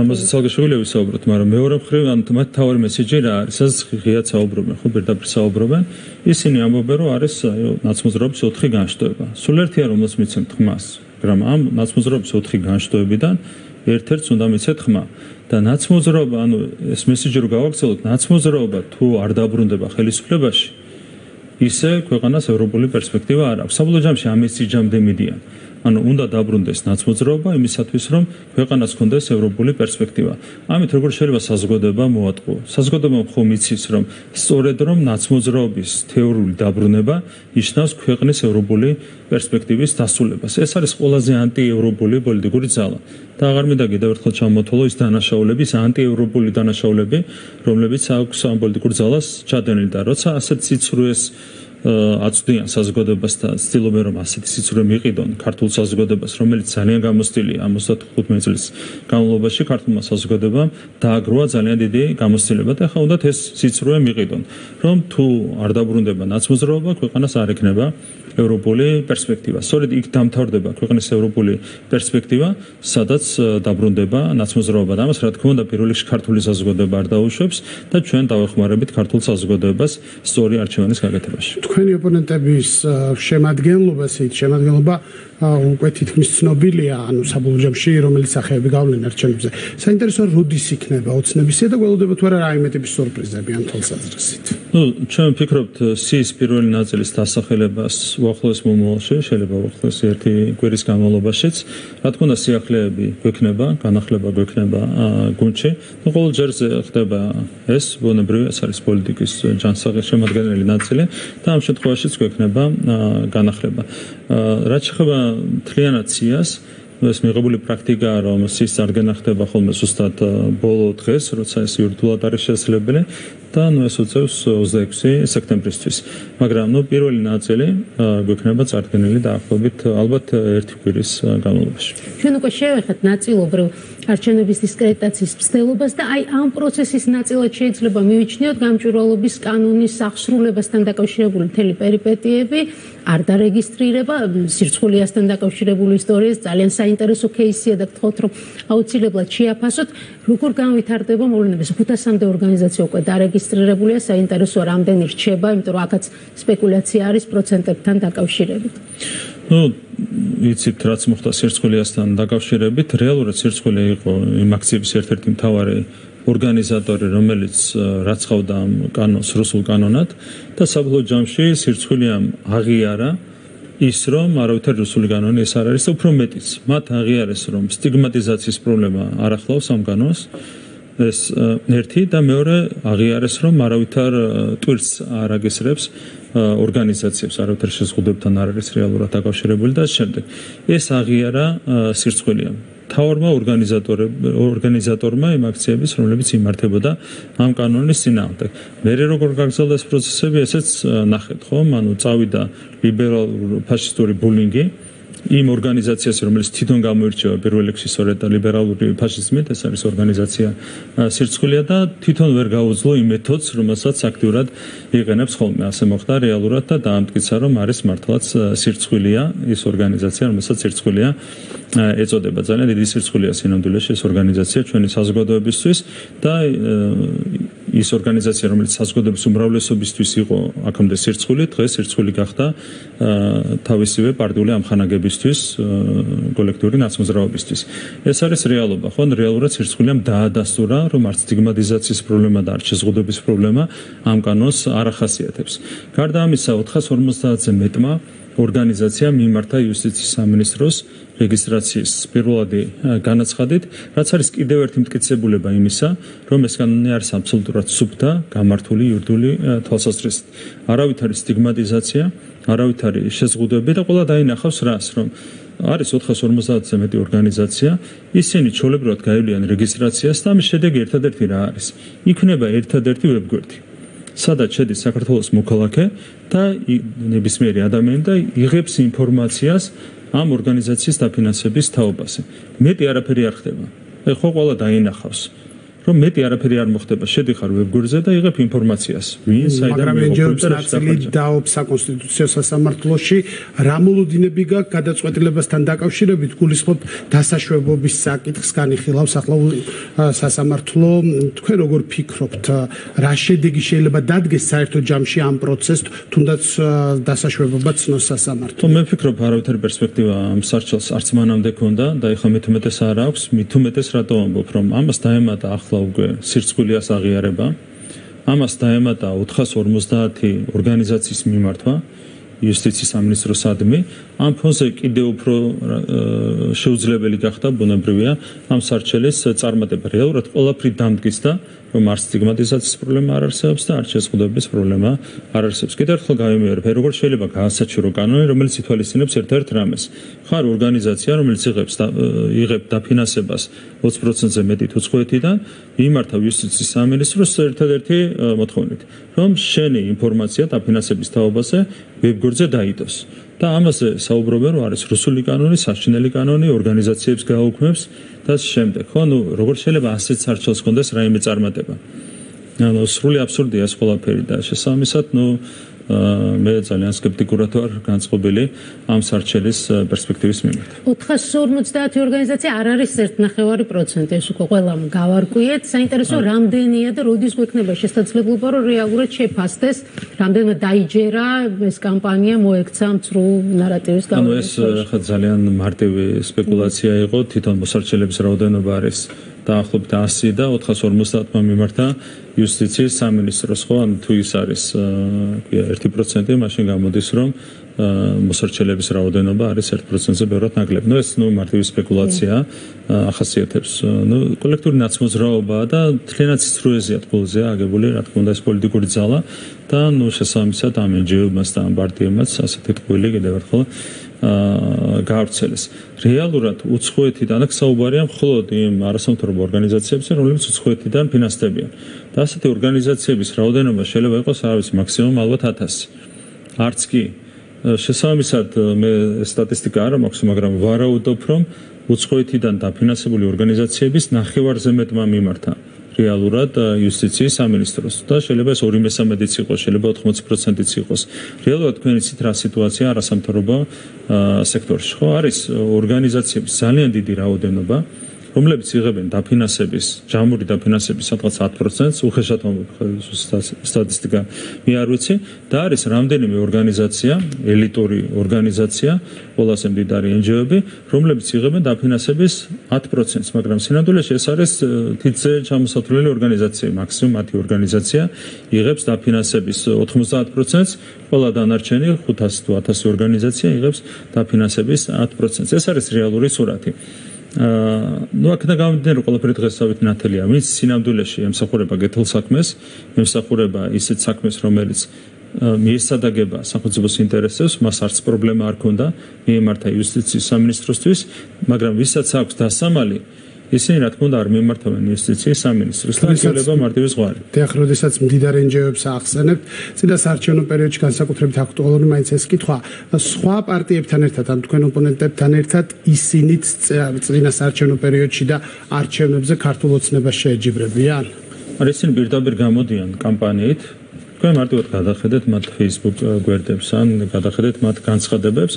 ამაზე ცალკეშეგვიძლია ვისაუბროთ, მაგრამ მეორე მხრივ ან მათ თავი მესეჯი რა არის, სადაც ღიად საუბრობენ, ხო, პირდაპირ საუბრობენ. ისინი ამბობენ, რომ არის ნაცმოძრაობის 4 განშტოება. სულ ერთია, რომელსაც მიცემთ ხმას, მაგრამ ამ ნაცმოძრაობის 4 განშტოებიდან ერთ-ერთს უნდა მიცეთ ხმა. და ნაცმოძრაობა, ანუ ეს მესეჯი რო გავაგრძელოთ, ნაცმოძრაობა თუ არ დაბრუნდება ხელისუფლებაში, ისე ქვეყანას ევროპული პერსპექტივა არ აქვს. საბოლოო ჯამში ამ მესიჯამდე მიდიან. ანუ უნდა დაბრუნდეს ნაცმოძრაობა იმისათვის, რომ ქვეყანას ჰქონდეს ევროპული პერსპექტივა. ამით როგორ შეიძლება საზოგადოება მოატყუო? საზოგადოება ხომ იცის, რომ სწორედ რომ ნაცმოძრაობის თეორიული დაბრუნება ნიშნავს ქვეყნის ევროპული პერსპექტივის დასრულებას. ეს არის ყველაზე ანტიევროპული პოლიტიკური ძალა. და აღარ მინდა კიდევ ერთხელ ჩამოთვალო ის დანაშაულების ანტიევროპული დანაშაულები, რომლებიც აქვს ამ პოლიტიკურ ძალას ჩადენილი და როცა ასეთ სიცრუეს აწვდიან საზოგადოებას და ცდილობენ რომ ასეთი სიცრუე მიყიდონ ქართულ საზოგადოებას, რომელიც ძალიან გამოცდილია ამ 25 წლის განმავლობაში ქართულმა საზოგადოებამ დააგროვა ძალიან დიდი გამოცდილება და ახლა უნდათ ეს სიცრუე მიყიდონ, რომ თუ არ დაბრუნდება ნაცმოძრაობა, ქვეყანას არ ექნება ევროპული პერსპექტივა. სწორედ იქ დამთავრდება ქვეყნის ევროპული პერსპექტივა, სადაც დაბრუნდება ნაცმოძრაობა. და ამას რა თქმა უნდა პირველ რიგში ქართული საზოგადოება არ დაუშვებს და ჩვენ დავეხმარებით ქართულ საზოგადოებას სწორი არჩევანის გაკეთებაში. თქვენი ოპონენტების შემადგენლობა უკვე თითქმის ცნობილია, ანუ საბოლოო ჯამში რომელი სახეები გავლენ არჩევნებზე. საინტერესოა როდის იქნება ოცნებისა და გველოდება თუ არა რაიმე ტიპის სურპრიზები ამ თვალსაზრისით. ჩვენ ვფიქრობთ სიის პირველი ნაწილის დასახელებას უახლოეს მომავალში, შეიძლება უახლოეს ერთი კვირის განმავლობაშიც. რა თქმა უნდა სიახლეები გვექნება, განახლება გვექნება გუნდში. ყოველ ჯერზე ხდება ეს, ბუნებრივია, ეს არის პოლიტიკის შემადგენელი ნაწილი და ამ შემთხვევაშიც გვექნება განახლება. რაც შეეხება მთლიანად სიას, ეს მიღებული პრაქტიკაა, რომ სიის წარდგენა ხდება ხოლმე ზუსტად ბოლო დღეს, როცა ეს იურიდიულად არის შესაძლებელი და ეს უწევს 26 სექტემბრისთვის. მაგრამ პირველი ნაწილი გვექნება წარდგენილი დაახლოებით ალბათ ერთი კვირის განმავლობაში. ჩვენ უკვე შევეხეთ ნაწილობრივ არჩევნების დისკრედიტაციის მცდელობას და აი ამ პროცესის ნაწილად შეიძლება მივიჩნიოთ გამჭვირვალობის კანონის აღსრულებასთან დაკავშირებული მთელი პერიპეტიები, არ დარეგისტრირება, სირცხვილიასთან დაკავშირებული ისტორიას, ძალიან საინტერესო кейსია და გთხოვთ, რომ აუცილებლად შეაფასოთ, როგორ განვითარდება მოვლენები. 500-მდე ორგანიზაცია უკვე დარეგისტრირებულია, საინტერესოა რამდენი რჩება, იმიტომ რომ აქაც სპეკულაცია არის პროცენტებთან დაკავშირებით. იცით, რაც მოხდა სირცხვილიასთან დაკავშირებით, რეალურად სირცხვილია იყო იმ აქციების ერთ-ერთი მთავარი ორგანიზატორი, რომელიც რაცხავდა ამ კანონს რუსულ კანონად და საბოლოო ჯამში სირცხვილიამ აღიარა ის, რომ არავითარი რუსული კანონი ეს არ არის, უფრო მეტიც. მათ აღიარეს, რომ სტიგმატიზაციის პრობლემა არ ახლავს ამ კანონს. ეს ერთი და მეორე აღიარეს, რომ არავითარ ტვირთს არ აგესრებს ორგანიზაციებს, არავითარ შეზღუდვებთან არ არის რეალურად დაკავშირებული და შემდეგ. ეს აღიარა სირცხვილიამ. თავმა ორგანიზატორმა იმ აქციების, რომლებიც იმართებოდა ამ კანონის წინააღმდეგ. მერე როგორ გაგრძელდა ეს პროცესები, ესეც ნახეთ, ხომ? ანუ წავიდა ლიბერალური ფაშისტური ბულინგი იმ ორგანიზაციას, რომელიც თვითონ გამოირჩევა პირველ რიგში სწორედ ლიბერალური ფაშიზმით, ეს არის ორგანიზაცია სირცხვილია და თვითონ ვერ გაუძლო იმ მეთოდს, რომელსაც აქტიურად იყენებს ხოლმე. ასე მოხდა რეალურად და დაამტკიცა, რომ არის მართლაც სირცხვილია ის ორგანიზაცია, რომელსაც სირცხვილია ეწოდება. ძალიან დიდი სირცხვილია სინამდვილეში ეს ორგანიზაცია ჩვენი საზოგადოებისთვის და ის ორგანიზაცია, რომელიც საზოგადოების უმრავლესობისთვის იყო აქამდე სირცხვილი, დღეს სირცხვილი გახდა თავისივე პარტიული ამხანაგებისთვის, კოლექტიური ნაცმოძრაობისთვის. ეს არის რეალობა, ხო? რეალურად სირცხვიამ დაადასტურა, რომ არც სტიგმატიზაციის პრობლემა და არც შეზღუდვების პრობლემა ამ კანონს არ ახასიათებს. გარდა ამისა, 450-ზე მეტმა ორგანიზაცია მიმართა იუსტიციის სამინისტროს რეგისტრაციის პირველადი განაცხადით, რაც არის კიდევ ერთი მტკიცებულება იმისა, რომ ეს კანონი არის აბსოლუტურად სუფთა, გამართული იურიდიული თვალსაზრისით. არავითარი სტიგმატიზაცია, არავითარი შეზღუდვები და ყველა დაინახავს რას, რომ არის 450-ზე მეტი ორგანიზაცია, ისინი ჩვეულებრივად გაივლიან რეგისტრაციას და ამის შედეგი ერთადერთი რა არის? იქნება ერთადერთი ვებგვერდი. სადაც შედის საქართველოს მოქალაქე და ნებისმიერი ადამიანი და იღებს ინფორმაციას ამ ორგანიზაციის დაფინანსების თაობაზე. მეტი არაფერი არ ხდება. ხო ყველა დაინახავს. რომ მეტი არაფერი არ მოხდება, შედიხარ ვებგვერდზე და იღებ ინფორმაციას. ვინ საიდან მიიღებს ნაწილი დაობს საკონსტიტუციო სასამართლოში, რა მოლოდინები გაქვს გადაწყვეტილებასთან დაკავშირებით გულისხმობ დასაშვებობის საკითხს განიხილავს ახლა სასამართლო. თქვენ როგორ ფიქრობთ, რა შედეგი შეიძლება დადგეს საერთო ჯამში ამ პროცესს, თუნდაც დასაშვებობა ცნოს სასამართლო? მე ვფიქრობ, არავითარი პერსპექტივა ამ სარჩელს არც მანამდე ქონდა და ეხლა მით უმეტეს არ აქვს, მით უმეტეს რატო ამბობ, რომ ამას დაემატა უკვე სირცხვილიას აღიარება. ამას დაემატა 450 ორგანიზაციის მიმართვა იუსტიციის სამინისტროსადმი. ამ ფონზე კიდევ უფრო შეუძლებელი გახდა ბუნებრივია ამ სარჩელის წარმატება. რეალურად ყველაფრით დამდგის და რომ არ სტიგმატიზაციის პრობლემა არ არსებობს და არ შეზღუდვების პრობლემა არ არსებობს. კიდევ ერთხელ გავიმეორებ, როგორც შეიძლება გაასაჩირო კანონი, რომელიც ითვალისწინებს ერთ-ერთ რამეს. ხარ ორგანიზაცია, რომელიც იღებს დაფინანსებას 20%-ზე მეტი უცხოეთიდან, მიმართავ იუსტიციის სამინისტროს ერთადერთი მოთხოვნით, რომ შენი ინფორმაცია დაფინანსების თაობაზე ვებგვერდზე დაიდოს. და ამაზე საუბრობენ, რომ არის რუსული კანონი, საშინელი კანონი, ორგანიზაციებს გააუქმებს და შემდეგ. ხო, როგორ შეიძლება ასეთ სარჩელს კონდეს რაიმე წარმატება? სრული აბსურდია ეს ყველაფერი და შესაბამისად, მე ძალიან სკეპტიკურად ვარ განწყობილი ამ სარჩელის პერსპექტივის მიმართ. 450 ორგანიზაცია არ არის 1.5%, ეს უკვე ყველამ გავარკვიეთ. საინტერესო რამდენია და როდის გვექნება შესაძლებლობა, რომ რეალურად შეფასდეს, რამდენმა დაიჯერა ეს კამპანია მოექცა მწრუ ნარატივის გამოსვლაში. ეს ხა ძალიან მარტივი სპეკულაცია იყო, თვითონ მოსარჩელების რაოდენობა არის დაახლოებით 100 და 450-მა მიმართა იუსტიციის სამინისტროს, ხო, ან თუ ის არის 1%, მაშინ გამოდის, რომ მოსარჩელების რაოდენობა არის 1%-ზე ბევრად ნაკლები. ეს მარტივი სპეკულაცია ახასიათებს. კოლექტიური ნაცმოძრაობაა და თლიანად სისრუეზეა ტყუილზეა აგებული, რა თქმა უნდა, ეს პოლიტიკური ძალა და შესაბამისად ამ NGO-მაც და ამ პარტიებმაც ასეთი ტყუილი კიდევ ერთხელ გაავრცელეს. რეალურად უცხოეთიდან აქ საუბარია მხოლოდ იმ არასამთავრობო ორგანიზაციებზე, რომლებიც უცხოეთიდან ფინანსდებიან. და ასეთი ორგანიზაციების რაოდენობა შეიძლება იყოს, არ ვიცი, მაქსიმუმ ალბათ 1000. არც კი. შესაბამისად, მე სტატისტიკა არ მაქვს, მაგრამ ვარაუდობ, რომ უცხოეთიდან დაფინანსებული ორგანიზაციების ნახევარზე მეტმა მიმართა რეალურად იუსტიციის სამინისტროს და შეიძლება ეს 2/3-იც იყოს, შეიძლება 80%-იც იყოს. რეალურად თქვენ იცით რა სიტუაცია არასამთავრობო სექტორში, ხო? არის ორგანიზაციების ძალიან დიდი რაოდენობა, რომლებიც იღებენ დაფინანსების, ჯამური დაფინანსების სადღაც 10%-ს, უხეშად სტატისტიკა მე არ ვიცი, და არის რამდენიმე ორგანიზაცია, ელიტური ორგანიზაცია, ყველაზე მდიდარი NGO-ები, რომლებიც იღებენ დაფინანსების 10%-ს, მაგრამ სინამდვილეში ეს არის თითზე ჩამოსათვლელი ორგანიზაცია, მაქსიმუმ 10 ორგანიზაცია იღებს დაფინანსების 90%-ს, ყველა დანარჩენი 500 თუ 1000 ორგანიზაცია იღებს დაფინანსების 10%-ს. ეს არის რეალური სურათი. აქედან გამომდინარე, რომ ყველაფერი დღესავით ნათელია. ვინც სინამდვილეში ემსახურება გეთილ საქმეს, ემსახურება ისეთ საქმეს, რომელიც მიესადაგება სახელმწიფოს ინტერესებს, მას არც პრობლემა არ ქონდა მიემართა იუსტიციის სამინისტროსთვის, მაგრამ ვისაც აქვს დასამალი, ისინი რა თქმა უნდა არ მიმართავენ იუსტიციის სამინისტროს და შეიძლება მარტივი ზღვარი. დიახ, როდესაც მდიდარ NGO-ებს ახსენებთ, წინა საარჩევნო პერიოდში განსაკუთრებით აქტუალური მაინც ეს კითხვა, სხვა პარტიებთან ერთად, ამ თქვენ ოპონენტებთან ერთად, ისინიც წინა საარჩევნო პერიოდში და არჩევნებზე ქართულ ოცნებას შეეჯიბრებიან? ისინი პირდაპირ გამოდიან კამპანიით. თქვენ მარტივად გადახედეთ მათ Facebook გვერდებს ან გადახედეთ მათ განცხადებებს.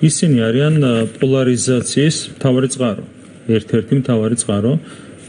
ისინი არიან პოლარიზაციის მთავარი წყარო. ერთ-ერთი მთავარი წყარო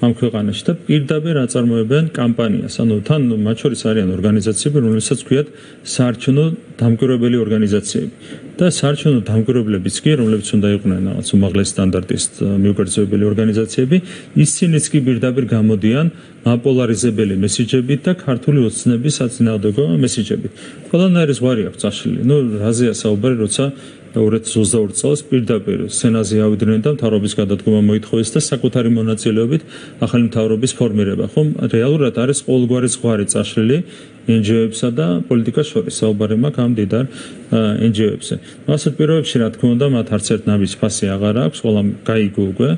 ამ ქვეყანაში და პირდაპირ აწარმოებენ კამპანიას. ანუ თან მათ შორის არიან ორგანიზაციები, რომელსაც ქვიათ საარჩევნო დამკვირვებელი ორგანიზაციები. და საარჩევნო დამკვირვებლებიც კი, რომლებიც უნდა იყვნენ რაღაც უმაღლესი სტანდარტის მიუკერძოებელი ორგანიზაციები, ისინიც კი პირდაპირ გამოდიან აპოლარიზებელი მესიჯებით და ქართული ოცნების საწინააღმდეგო მესიჯებით. ყველანაირი ზღვარი აქვს წაშლილი. ნუ რაზეა საუბარი, როცა 2022 წელს პირდაპირ სენაზე ავიდნენ და მთავრობის გადადგომა მოითხოვეს და საკუთარი მონაწილეობით ახალი მთავრობის ფორმირება. ხომ რეალურად არის ყოველგვარი ზღვარი წაშლილი NGO-ებსა და პოლიტიკას შორის. საუბარი მაქვს ამ დიდარ NGO-ებზე. ასეთ პირობებში, რა თქმა უნდა, მათ არც ერთ ნაბიჯ ფასი აღარ აქვს, ყველამ გაიგო უკვე,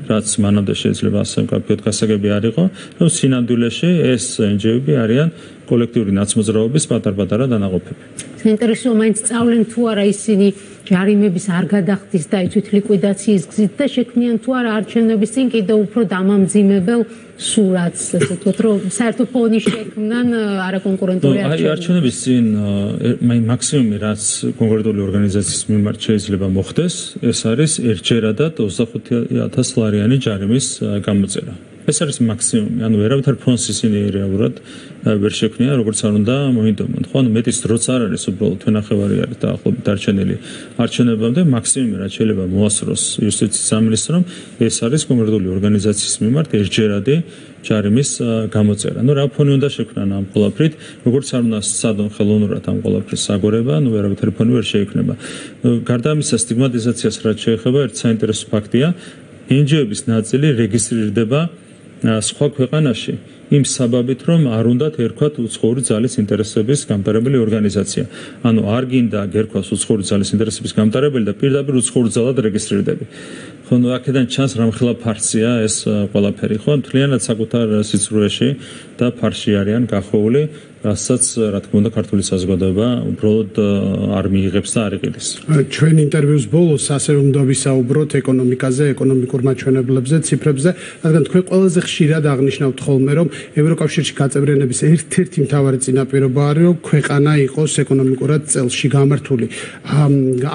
რაც მანამდე შეიძლება ასე მკაფიოდ გასაგები არ იყო, რომ სინამდვილეში ეს NGO-ები არიან კოლექტიური ნაცმოძრაობის პატარ-პატარა დანაყოფები. საინტერესოა მაინც სწავლენ თუ არა ისინი ჯარიმების არ გადახდის და იცით ლიკვიდაციის გზით და შექმნიან თუ არა არჩევნების წინ კიდევ უფრო დამამძიმებელ სურათს, ასე ვთქვათ, რომ საერთო ფონი შექმნან არაკონკურენტული არჩევნები. აი არჩევნების წინ მაქსიმუმი რაც კონკრეტული ორგანიზაციის მიმართ შეიძლება მოხდეს, ეს არის ერთჯერადად 25,000 ლარიანი ჯარიმის გამოწერა. ეს არის მაქსიმუმი, ანუ ვერავითარ ფონს ისინი რეალურად ვერ შექმნიან, როგორც არ უნდა მოინდომონ. ხო, ანუ მეტის დროც არ არის, უბრალოდ თვენახევარი არის დაახლოებით დარჩენილი არჩევნებამდე, მაქსიმუმი რაც შეიძლება მოასწროს იუსტიციის სამინისტრომ, ეს არის კონკრეტული ორგანიზაციის მიმართ ერთჯერადი ჯარიმის გამოწერა. ნუ რა ფონი უნდა შექმნან ამ ყველაფრით, როგორც არ უნდა სცადონ ხელოვნურად ამ ყველაფრის საგორება, ნუ ვერავითარი ფონი ვერ შეიქმნება. გარდა ამისა, სტიგმატიზაციას რაც შეეხება, ერთ საინტერესო ფაქტია, NGO-ების ნაწილი რეგისტრირდება სხვა ქვეყანაში იმ საბაბით, რომ არ უნდათ ერქვათ უცხოური ძალის ინტერესების გამტარებელი ორგანიზაცია. ანუ არ გინდა გერქვას უცხოური ძალის ინტერესების გამტარებელი და პირდაპირ უცხოურ ძალად რეგისტრირდები. ხო, ნუ აქედან ჩანს რამხელა ფარსია ეს ყველაფერი, ხო, მთლიანად საკუთარ სიცრუეში და ფარში არიან გახვეული, რასაც რა თქმა უნდა ქართული საზოგადოება უბრალოდ არ მიიღებს და არ იყიდის. ჩვენ ინტერვიუს ბოლოს ასე უნდა ვისაუბროთ ეკონომიკაზე, ეკონომიკურ მაჩვენებლებზე, ციფრებზე, რადგან თქვენ ყველაზე ხშირად აღნიშნავთ ხოლმე, რომ ევროკავშირში გაწევრიანების ერთ-ერთი მთავარი წინაპირობა არის, რომ ქვეყანა იყოს ეკონომიკურად წელში გამართული.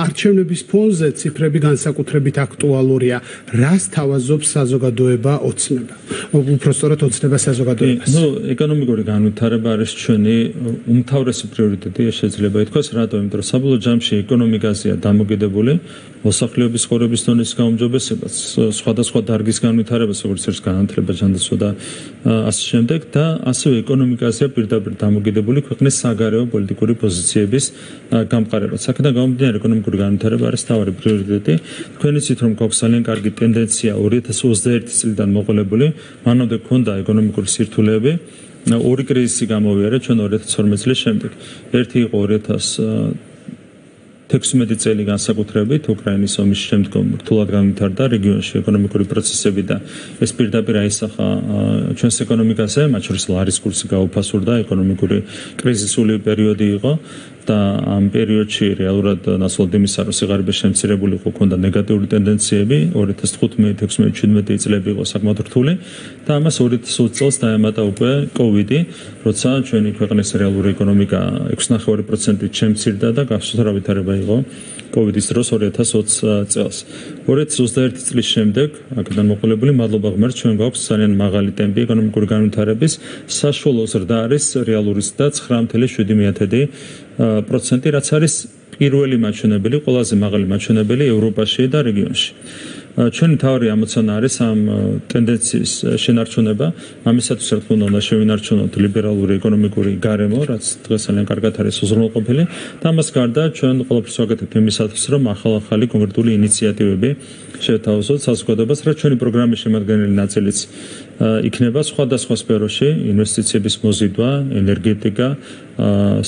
არჩევნების ფონზე ციფრები განსაკუთრებით აქტუალურია. რას თავაზობს საზოგადოება ოცნება? უпростоრად ოცნება საზოგადოებას. ნუ ეკონომიკური განვითარება არის ჩვენი უმთავრესი პრიორიტეტი, შეიძლება ითქვას, რატომ? იმიტომ რომ საბოლოო ჯამში ეკონომიკაზეა დამოკიდებული მოსახლეობის ცხოვრების დონის გაუმჯობესებას, სხვადასხვა დარგის განვითარებას, როგორც არის განათლება, ჯანდაცვა და ასე შემდეგ და ასევე ეკონომიკაზეა პირდაპირ დამოკიდებული ქვეყნის საგარეო პოლიტიკური პოზიციების გამყარება. აქედან გამომდინარე, ეკონომიკური განვითარება არის მთავარი პრიორიტეტი. თქვენ იცით, რომ გვაქვს ძალიან კარგი ტენდენცია 2021 წლიდან მოყოლებული, მანამდე გვქონდა ეკონომიკური სირთულეები. ორი კრიზისი გამოვიარა ჩვენ 2012 წლის შემდეგ. ერთი იყო 2016 წელი განსაკუთრებით უკრაინის ომის შემდგომ რთულად განვითარდა რეგიონში ეკონომიკური პროცესები და ეს პირდაპირ აისახა ჩვენს ეკონომიკაზე, მათ შორის ლარის კურსი გაუფასურდა, ეკონომიკური კრიზისული პერიოდი იყო. და ამ პერიოდში რეალურად ნაცვლად იმისა, რომ სიღარიბე შემცირებული იყო, ჰქონდა ნეგატიური ტენდენციები, 2015-16-17 წლები იყო საკმაოდ რთული და ამას 2020 წელს დაემატა უკვე COVID-ი, როცა ჩვენი ქვეყნის რეალური ეკონომიკა 6.9%-ით შემცირდა და გასული ვითარება იყო COVID-ის დროს 2020 წელს. 2021 წლის შემდეგ, აქედან მოყოლებული, მადლობა ღმერთს, ჩვენ გვაქვს ძალიან მაღალი ტემპი ეკონომიკური განვითარების, საშუალო ზრდა არის რეალური ზრდა 9.7%, რაც არის პირველი მაჩვენებელი, ყველაზე მაღალი მაჩვენებელი ევროპაში და რეგიონში. ჩვენი თავი ამოცანა არის ამ ტენდენციის შენარჩუნება, ამისათვის რა თქმა უნდა შევინარჩუნოთ ლიბერალური ეკონომიკური გარემო, რაც დღეს ძალიან კარგად არის უზრუნველყოფილი და ამას გარდა ჩვენ ყველაფერს ვაკეთებთ იმისათვის, რომ ახალ-ახალი კონკრეტული ინიციატივები შევთავაზოთ საზოგადოებას, რაც ჩვენი პროგრამის შემადგენელი ნაწილიც იქნება სხვადასხვა სფეროში, ინვესტიციების მოზიდვა, ენერგეტიკა,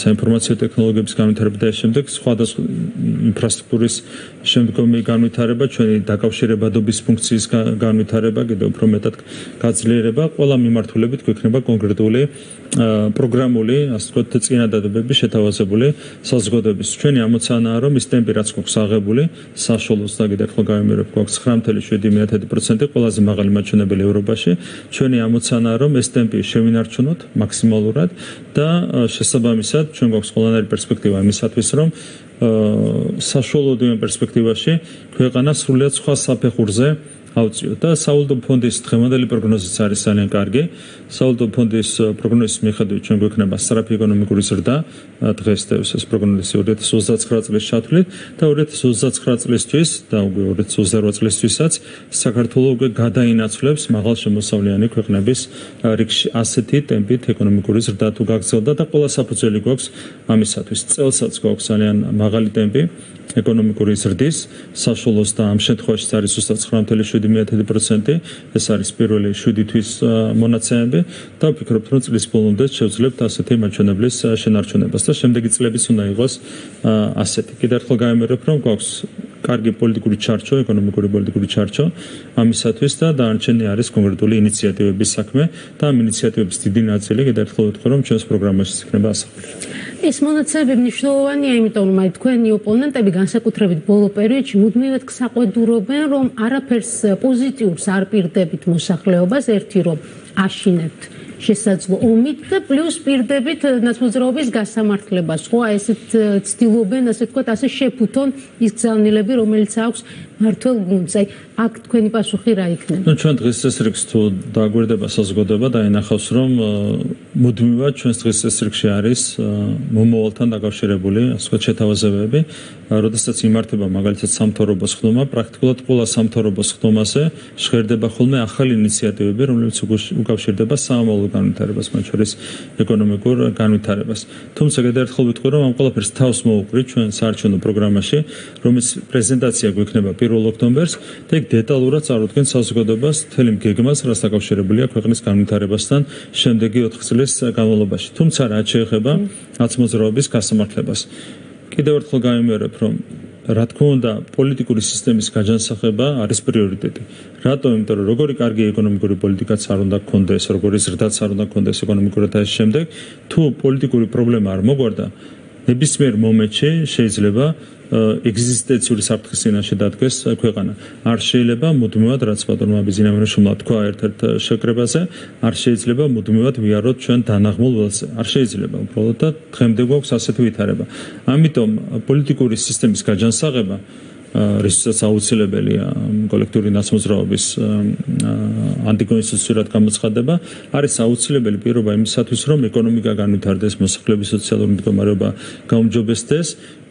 საინფორმაციო ტექნოლოგიების განვითარება და შემდეგ სხვადასხვა ინფრასტრუქტურის შემდგომი განვითარება, ჩვენი დაკავშირებადობის ფუნქციის განვითარება, კიდევ უფრო მეტად გაძლიერება, ყველა მიმართულებით გვექნება კონკრეტული პროგრამული, ასე ვთქვათ, წინადადებები შეთავაზებული საზოგადოების. ჩვენი ამოცანაა, რომ ის ტემპი, რაც გვაქვს აღებული, საშუალოს და კიდევ ერთხელ გავიმეორებ, გვაქვს 9.7%, ყველაზე მაღალი მაჩვენებელი ევროპაში. ჩვენი ამოცანაა, რომ ეს ტემპი შევინარჩუნოთ მაქსიმალურად და შესაბამისად ჩვენ გვაქვს ყველანაირი პერსპექტივა იმისათვის, რომ საშუალო პერსპექტივაში ქვეყანა სრულიად სხვა საფეხურზე აუწიოთ და სავალუტო ფონდის დღევანდელი პროგნოზიც არის ძალიან კარგი. სავალუტო ფონდის პროგნოზის მიხედვით ჩვენ გვექნება სწრაფი ეკონომიკური ზრდა დღეს ეს პროგნოზი 2029 წლის ჩათვლით და 2029 წლისთვის და უკვე 2028 წლისთვისაც საქართველოს უკვე გადაინაცვლებს მაღალშემოსავლიანი ქვეყნების რიგში ასეთი ტემპით ეკონომიკური ზრდა თუ გაგრძელდა და ყველა საფუძველი გვაქვს ამისათვის. წელსაც გვაქვს ძალიან მაღალი ტემპი ეკონომიკური ზრდის საშუალოს და ამ შემთხვევაში არის ზუსტად 9.7%. ეს არის პირველი 7 თვის მონაცემები და ვფიქრობ, რომ წლის ბოლომდე შევძლებთ ასეთი მაჩვენებლის შენარჩუნებას და შემდეგი წლებიც უნდა იყოს ასეთი. კიდევ ერთხელ გამიმერებ, რომ გვაქვს კარგი პოლიტიკური ჩარჩო, ეკონომიკური პოლიტიკური ჩარჩო ამისათვის და დანარჩენი არის კონკრეტული ინიციატივების საქმე და ამ ინიციატივების დიდი ნაწილი კიდევ ერთხელ ვთქვი, რომ ჩვენს პროგრამაში იქნება ასახული. ეს მონაცემები მნიშვნელოვანია, იმიტომ რომ თქვენი ოპონენტები განსაკუთრებით ბოლო პერიოდში მუდმივად საყვედურობენ, რომ არაფერს პოზიტიურს არ პირდებით მოსახლეობას, ერთი რომ აშინებთ შესაძლო ომით და პლუს პირდებით ნაცმოძრაობის გასამართლებას. ხო, ესეთ ცდილობენ, ასე ვთქვათ, ასე შეფუთონ ის გზავნილები, რომელიც აქვს მართლ გუნდს. აი, აქ თქვენი პასუხი რა იქნება? ნუ ჩვენ დღეს ეს რიგს თუ დაგვერდება საზოგადოება და ინახავს, რომ მუდმივად ჩვენს დღეს ეს რიგში არის მომავალთან დაკავშირებული, ასე ვთქვათ, შეთავაზებები. როდესაც იმართება მაგალითად სამთავრობო სხდომა, პრაქტიკულად ყველა სამთავრობო სხდომაზე ჟღერდება ხოლმე ახალი ინიციატივები, რომელიც უკავშირდება საამალო განვითარებას, მათ შორის ეკონომიკურ განვითარებას. თუმცა კიდევ ერთხელ ვიტყვი, რომ ამ ყველაფერს თავს მოუყრით ჩვენ საარჩევნო პროგრამაში, რომელიც პრეზენტაცია გვექნება 1 ოქტომბერს და იქ დეტალურად წარუდგენს საზოგადოებას მთელი გეგმას, რაც დაკავშირებულია ქვეყნის განვითარებასთან შემდეგი 4 წლის განმავლობაში. თუმცა რაც შეეხება ნაცმოძრაობის გასამართლებას, კიდევ ერთხელ გამიმერებ, რომ რა თქმა უნდა, პოლიტიკური სისტემის გაჯანსაღება არის პრიორიტეტი. რატომ? იმიტომ რომ როგორი კარგი ეკონომიკური პოლიტიკაც არ უნდა გქონდეს, როგორი ზრდაც არ უნდა გქონდეს ეკონომიკურად და შემდეგ, თუ პოლიტიკური პრობლემა არ მოგვარდა, ნებისმიერ მომენტში შეიძლება ეგზისტენციური საფრთხის წინაშე დადგეს ქვეყანა. არ შეიძლება მუდმივად, რაც ბატონმა ბიზნესმენმა თქვა ერთ-ერთ შეკრებაზე, არ შეიძლება მუდმივად ვიაროთ ჩვენ დანაღმულ ველზე. არ შეიძლება უბრალოდ და დღემდე გვაქვს ასეთი ვითარება. ამიტომ პოლიტიკური სისტემის გაჯანსაღება რისთვისაც აუცილებელია კოლექტიური ნაცმოძრაობის ანტიკონსტიტუციურად გამოცხადება, არის აუცილებელი პირობა იმისათვის, რომ ეკონომიკა განვითარდეს, მოსახლეობის სოციალური მდგომარეობა გაუმჯობესდეს.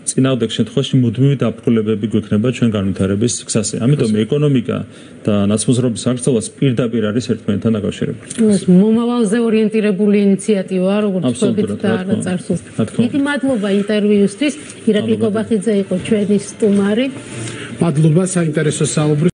წინააღმდეგ შემთხვევაში მუდმივი დაბრკოლებები გვექნება ჩვენ განვითარების გზაზე. ამიტომ ეკონომიკა და ნაცმოძრაობის აღწევას პირდაპირ არის ერთმანეთთან დაკავშირებული. ეს მომავალზე ორიენტირებული ინიციატივაა, როგორც ვთქვით და არა წარსულს. დიდი მადლობა ინტერვიუსთვის. ირაკლი კობახიძე იყო ჩვენი სტუმარი. მადლობა საინტერესო საუბრის